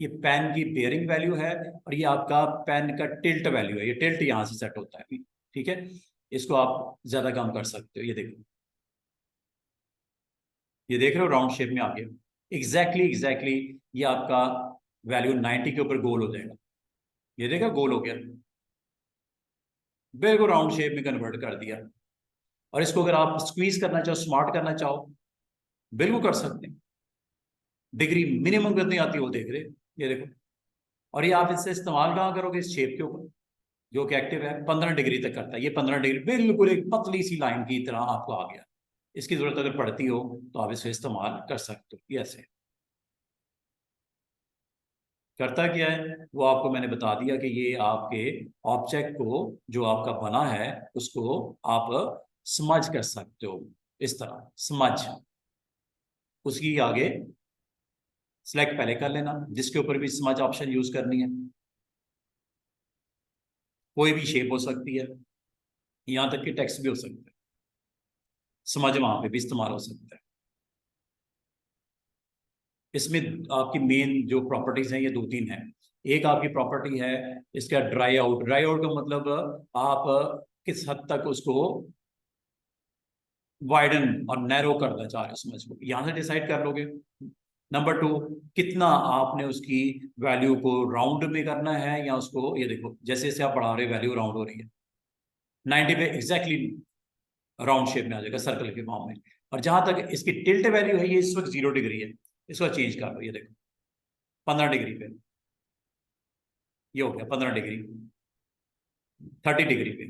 ये पेन की बेयरिंग वैल्यू है, और ये आपका पेन का टिल्ट वैल्यू है। ये टिल्ट यहाँ से सेट होता है। ठीक है, इसको आप ज्यादा कम कर सकते हो। ये देखो, ये देख रहे हो राउंड शेप में आ गया। एग्जैक्टली ये आपका वैल्यू 90 के ऊपर गोल हो जाएगा। ये देखा, गोल हो गया, बिल्कुल राउंड शेप में कन्वर्ट कर दिया। और इसको अगर आप स्क्वीज करना चाहो, स्मार्ट करना चाहो, बिल्कुल कर सकते हैं। डिग्री मिनिमम कितनी आती है वो देख रहे, ये देखो। और ये आप इससे इस्तेमाल कहाँ करोगे, इस शेप के ऊपर जो कि एक्टिव है, 15 डिग्री तक करता है। ये 15 डिग्री बिल्कुल एक पतली सी लाइन की तरह आपको आ गया। इसकी जरूरत अगर पड़ती हो तो आप इसे इस्तेमाल कर सकते हो। ये ऐसे करता क्या है वो आपको मैंने बता दिया कि ये आपके ऑब्जेक्ट को, जो आपका बना है, उसको आप समझ कर सकते हो। इस तरह समझ, उसकी आगे सिलेक्ट पहले कर लेना, जिसके ऊपर भी समझ ऑप्शन यूज करनी है। कोई भी शेप हो सकती है, यहां तक कि टेक्स्ट भी हो सकता है। समझ वहां पे भी इस्तेमाल हो सकता है। इसमें आपकी मेन जो प्रॉपर्टीज हैं ये 2 3 हैं। एक आपकी प्रॉपर्टी है इसका ड्राई आउट। ड्राई आउट का मतलब आप किस हद तक उसको वाइडन और नैरो करना चाह रहे हो समझ को, यहां से डिसाइड कर लोगे। नंबर 2, कितना आपने उसकी वैल्यू को राउंड में करना है, या उसको, ये देखो जैसे जैसे आप बढ़ा रहे हो वैल्यू राउंड हो रही है। 90 पे एग्जैक्टली राउंड शेप में आ जाएगा, सर्कल के फॉर्म में। और जहां तक इसकी टिल्ट वैल्यू है, ये इस वक्त 0 डिग्री है। इसको चेंज कर लो, ये देखो 15 डिग्री पे, ये हो गया 15 डिग्री। 30 डिग्री पे,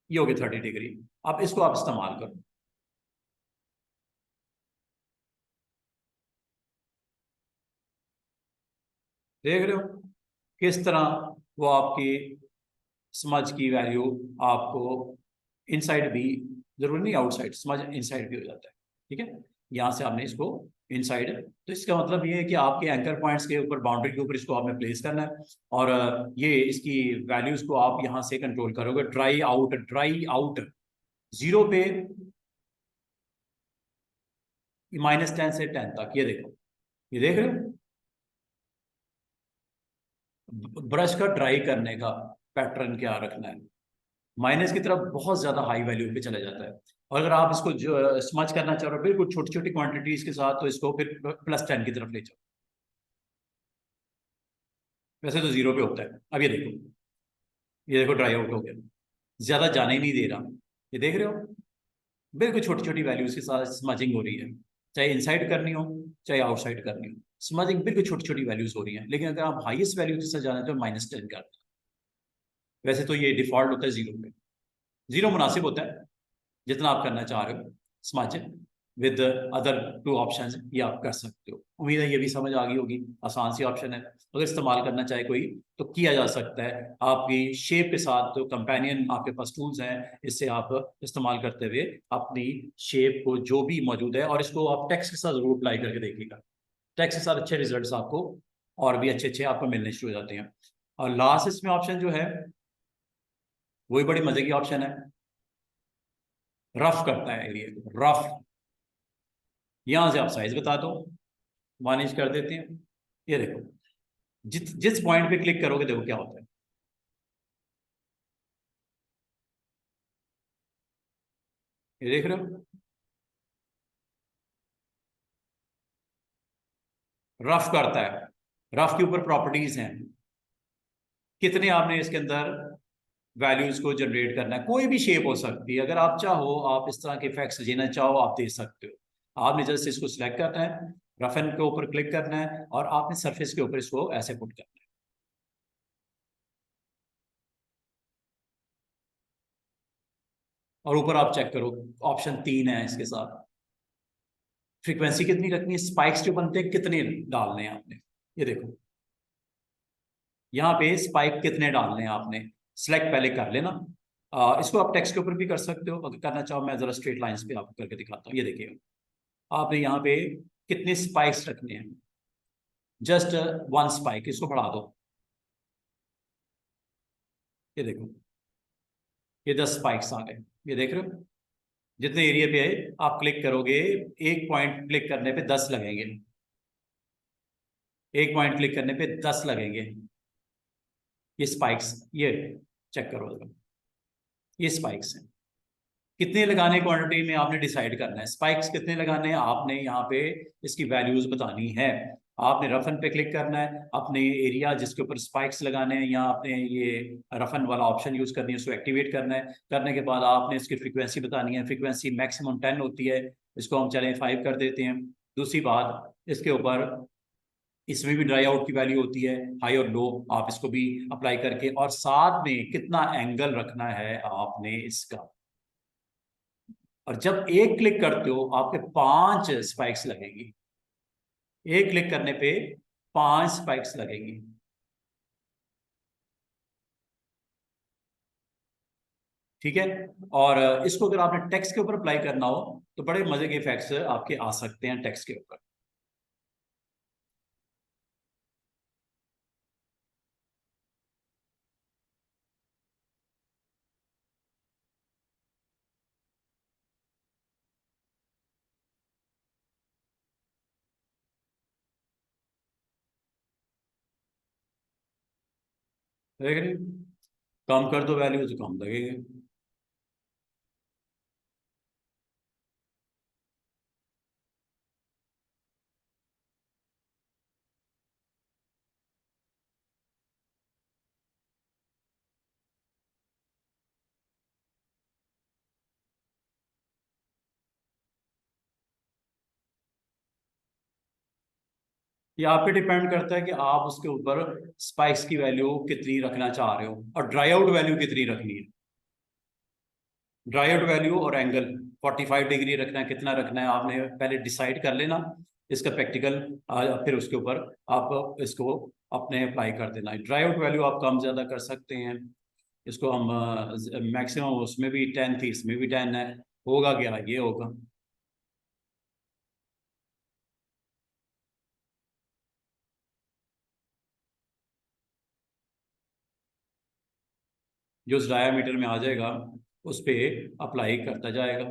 ये हो गया 30 डिग्री। अब इसको आप इस्तेमाल करो। देख रहे हो किस तरह वो आपकी समझ की वैल्यू आपको इनसाइड भी, जरूरी नहीं आउटसाइड, समझ इनसाइड भी हो जाता है। ठीक है, यहां से आपने इसको इनसाइड, तो इसका मतलब ये है कि आपके एंकर पॉइंट्स के ऊपर, बाउंड्री के ऊपर इसको आपने प्लेस करना है। और ये इसकी वैल्यूज को आप यहां से कंट्रोल करोगे। ड्राई आउट, ड्राई आउट 0 पे -10 से 10 तक, ये देखो, ये देख रहे हो ब्रश का ड्राई करने का पैटर्न क्या रखना है। माइनस की तरफ बहुत ज्यादा हाई वैल्यू पे चला जाता है। और अगर आप इसको स्मच करना चाह रहे हो बिल्कुल छोटी छोटी क्वांटिटीज के साथ, तो इसको फिर +10 की तरफ ले जाओ। वैसे तो 0 पे होता है। अब ये देखो ड्राई आउट हो गया, ज्यादा जाने ही नहीं दे रहा। ये देख रहे हो बिल्कुल छोटी छोटी वैल्यूज के साथ स्मचिंग हो रही है, चाहे इनसाइड करनी हो चाहे आउटसाइड करनी हो। स्मचिंग बिल्कुल छोटी छोटी वैल्यूज हो रही है। लेकिन अगर आप हाईएस्ट वैल्यू के साथ जाना तो -10 कर। वैसे तो ये डिफॉल्ट होता है 0 पे। 0 मुनासिब होता है जितना आप करना चाह रहे हो स्मच विद अदर 2 ऑप्शन, ये आप कर सकते हो। उम्मीद है ये भी समझ आ गई होगी। आसान सी ऑप्शन है, अगर इस्तेमाल करना चाहे कोई तो किया जा सकता है। आपकी शेप के साथ जो कंपेनियन आपके पास टूल्स हैं, इससे आप इस्तेमाल करते हुए अपनी शेप को जो भी मौजूद है, और इसको आप टेक्स्ट के साथ जरूर अप्लाई करके देखिएगा। टेक्स्ट के साथ अच्छे रिजल्ट आपको और भी अच्छे अच्छे आपको मिलने शुरू हो जाते हैं। और लास्ट इसमें ऑप्शन जो है वही बड़ी मजे की ऑप्शन है, रफ करता है एरिया को, रफ। यहां से आप साइज बता दो, मैनेज कर देते हैं। ये देखो, जिस पॉइंट पे क्लिक करोगे देखो क्या होता है। ये देख रहे हो, रफ करता है। रफ के ऊपर प्रॉपर्टीज हैं, कितने आपने इसके अंदर वैल्यूज को जनरेट करना है। कोई भी शेप हो सकती है, अगर आप चाहो आप इस तरह के इफेक्ट्स देना चाहो आप दे सकते हो। आपने जस्ट इसको सिलेक्ट करना है, रफन के ऊपर क्लिक करना है और आपने सरफेस के ऊपर इसको ऐसे पुट करना है। और ऊपर आप चेक करो, ऑप्शन 3 है इसके साथ। फ्रीक्वेंसी कितनी रखनी है, स्पाइक्स जो बनते हैं कितने डालने हैं आपने। ये देखो, यहाँ पे स्पाइक कितने डालने हैं आपने सिलेक्ट पहले कर लेना। इसको आप टेक्स्ट के ऊपर भी कर सकते हो, अगर करना चाहो। मैं जरा स्ट्रेट लाइंस पे आपको करके दिखाता हूँ। ये देखिए, आपने यहाँ पे कितने स्पाइक्स रखने हैं। जस्ट 1 स्पाइक, इसको बढ़ा दो। ये देखो, ये 10 स्पाइक्स आ गए। ये देख रहे हो, जितने एरिया पे है आप क्लिक करोगे, एक पॉइंट क्लिक करने पे 10 लगेंगे। एक पॉइंट क्लिक करने पे 10 लगेंगे। ये स्पाइक्स, ये चेक करो जरा, ये स्पाइक्स हैं। कितने लगाने क्वांटिटी में आपने डिसाइड करना है। स्पाइक्स कितने लगाने हैं आपने यहाँ पे इसकी वैल्यूज बतानी है। आपने रफन पे क्लिक करना है, अपने एरिया जिसके ऊपर स्पाइक्स लगाने हैं, या आपने ये रफन वाला ऑप्शन यूज करनी है, उसको एक्टिवेट करना है। करने के बाद आपने इसकी फ्रीक्वेंसी बतानी है। फ्रीक्वेंसी मैक्सिमम 10 होती है, इसको हम चलें 5 कर देते हैं। दूसरी बात, इसके ऊपर इसमें भी ड्राई आउट की वैल्यू होती है, हाई और लो। आप इसको भी अप्लाई करके, और साथ में कितना एंगल रखना है आपने इसका। और जब एक क्लिक करते हो आपके 5 स्पाइक्स लगेगी। एक क्लिक करने पे 5 स्पाइक्स लगेगी। ठीक है। और इसको अगर आपने टेक्स्ट के ऊपर अप्लाई करना हो तो बड़े मजे के इफेक्ट्स आपके आ सकते हैं टेक्स्ट के ऊपर। देख रहे हो? कम कर दो वैल्यू तो कम लगेगा। ये आप पे डिपेंड करता है कि आप उसके ऊपर स्पाइक्स की वैल्यू कितनी रखना चाह रहे हो और ड्राई आउट वैल्यू कितनी रखनी है। ड्राई आउट वैल्यू और एंगल 45 डिग्री रखना है, कितना रखना है आपने पहले डिसाइड कर लेना। इसका प्रैक्टिकल फिर उसके ऊपर आप इसको अपने अप्लाई कर देना है। ड्राई आउट वैल्यू आप कम ज़्यादा कर सकते हैं। इसको हम मैक्सिमम, उसमें भी 10 थी, इसमें भी 10 है। होगा क्या, ये होगा। जो उस डायामीटर में आ जाएगा उस पर अप्लाई करता जाएगा।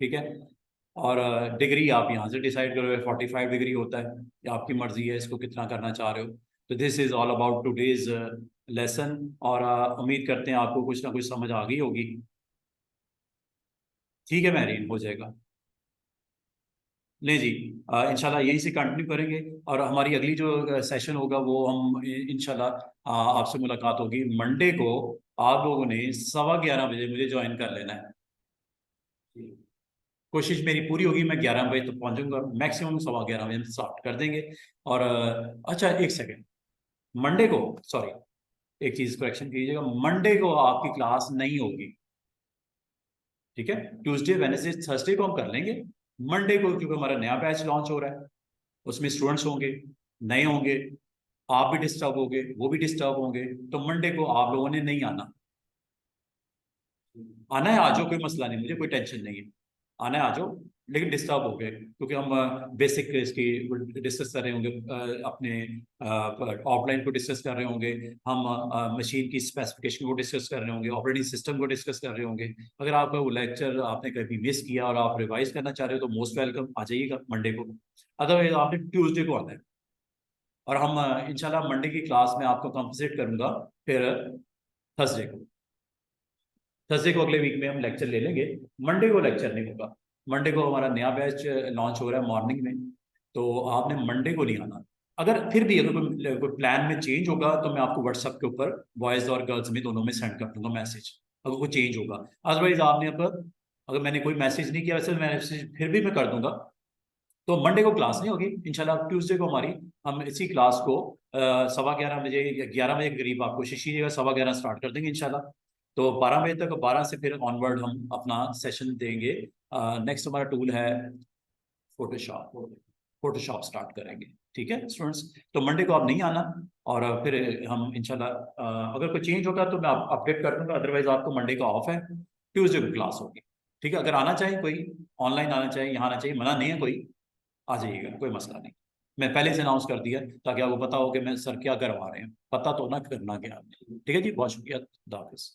ठीक है। और डिग्री आप यहाँ से डिसाइड करोगे, 45 डिग्री होता है, ये आपकी मर्जी है इसको कितना करना चाह रहे हो। तो this is all about today's lesson. और उम्मीद करते हैं आपको कुछ ना कुछ समझ आ गई होगी। ठीक है मैरीन, हो जाएगा। नहीं जी, इंशाल्लाह यहीं से कंटिन्यू करेंगे। और हमारी अगली जो सेशन होगा वो हम इंशाल्लाह आपसे मुलाकात होगी मंडे को। आप लोगों ने 11:15 बजे मुझे ज्वाइन कर लेना है। कोशिश मेरी पूरी होगी, मैं 11 बजे तक पहुंचूंगा, मैक्सिमम 11:15 बजे स्टार्ट कर देंगे। और अच्छा, एक सेकेंड, मंडे को, सॉरी, एक चीज करेक्शन कीजिएगा, मंडे को आपकी क्लास नहीं होगी। ठीक है, ट्यूसडे वेडनेसडे थर्सडे को हम कर लेंगे। मंडे को क्योंकि हमारा नया बैच लॉन्च हो रहा है, उसमें स्टूडेंट्स होंगे, नए होंगे, आप भी डिस्टर्ब होंगे, वो भी डिस्टर्ब होंगे। तो मंडे को आप लोगों ने नहीं आना। आना है, आ जाओ, कोई मसला नहीं, मुझे कोई टेंशन नहीं है। आना है आ जाओ, लेकिन डिस्टर्ब हो गए क्योंकि हम बेसिक इसकी डिस्कस कर रहे होंगे, अपने ऑफलाइन को डिस्कस कर रहे होंगे, हम मशीन की स्पेसिफिकेशन को डिस्कस कर रहे होंगे, ऑपरेटिंग सिस्टम को डिस्कस कर रहे होंगे। अगर आपका वो लेक्चर आपने कभी मिस किया और आप रिवाइज करना चाह रहे हो तो मोस्ट वेलकम, आ जाइएगा मंडे को। अदरवाइज आपने ट्यूसडे को आना है, और हम इंशाल्लाह मंडे की क्लास में आपको कंपनसेट करूंगा फिर थर्सडे को। थर्सडे को अगले वीक में हम लेक्चर ले लेंगे, मंडे को लेक्चर नहीं होगा। मंडे को हमारा नया बैच लॉन्च हो रहा है मॉर्निंग में, तो आपने मंडे को नहीं आना। अगर फिर भी अगर कोई प्लान में चेंज होगा तो मैं आपको व्हाट्सएप के ऊपर बॉयज़ और गर्ल्स में दोनों में सेंड कर दूंगा मैसेज, अगर कोई चेंज होगा। अदरवाइज आपने अगर मैंने कोई मैसेज नहीं किया, वैसे मैसेज फिर भी मैं कर दूंगा। तो मंडे को क्लास नहीं होगी इंशाल्लाह। ट्यूसडे को हमारी हम इसी क्लास को 11:15 बजे या 11 बजे के करीब आप कोशिश कीजिएगा, 11:15 स्टार्ट कर देंगे इंशाल्लाह। तो 12 बजे तक, 12 से फिर ऑनवर्ड हम अपना सेशन देंगे। नेक्स्ट हमारा टूल है फोटोशॉप, फोटोशॉप स्टार्ट करेंगे। ठीक है स्टूडेंट्स, तो मंडे को आप नहीं आना, और फिर हम इंशाल्लाह अगर कोई चेंज होगा तो मैं अपडेट कर दूंगा, अदरवाइज आपको मंडे का ऑफ है, ट्यूसडे को क्लास होगी। ठीक है, अगर आना चाहिए कोई, ऑनलाइन आना चाहिए, यहाँ आना चाहिए, मना नहीं है कोई, आ जाइएगा, कोई मसला नहीं। मैं पहले से अनाउंस कर दिया ताकि आपको पता हो कि मैं सर क्या करवा रहे हैं, पता तो ना करना क्या। ठीक है जी, बहुत शुक्रिया, खुदा हाफिज़।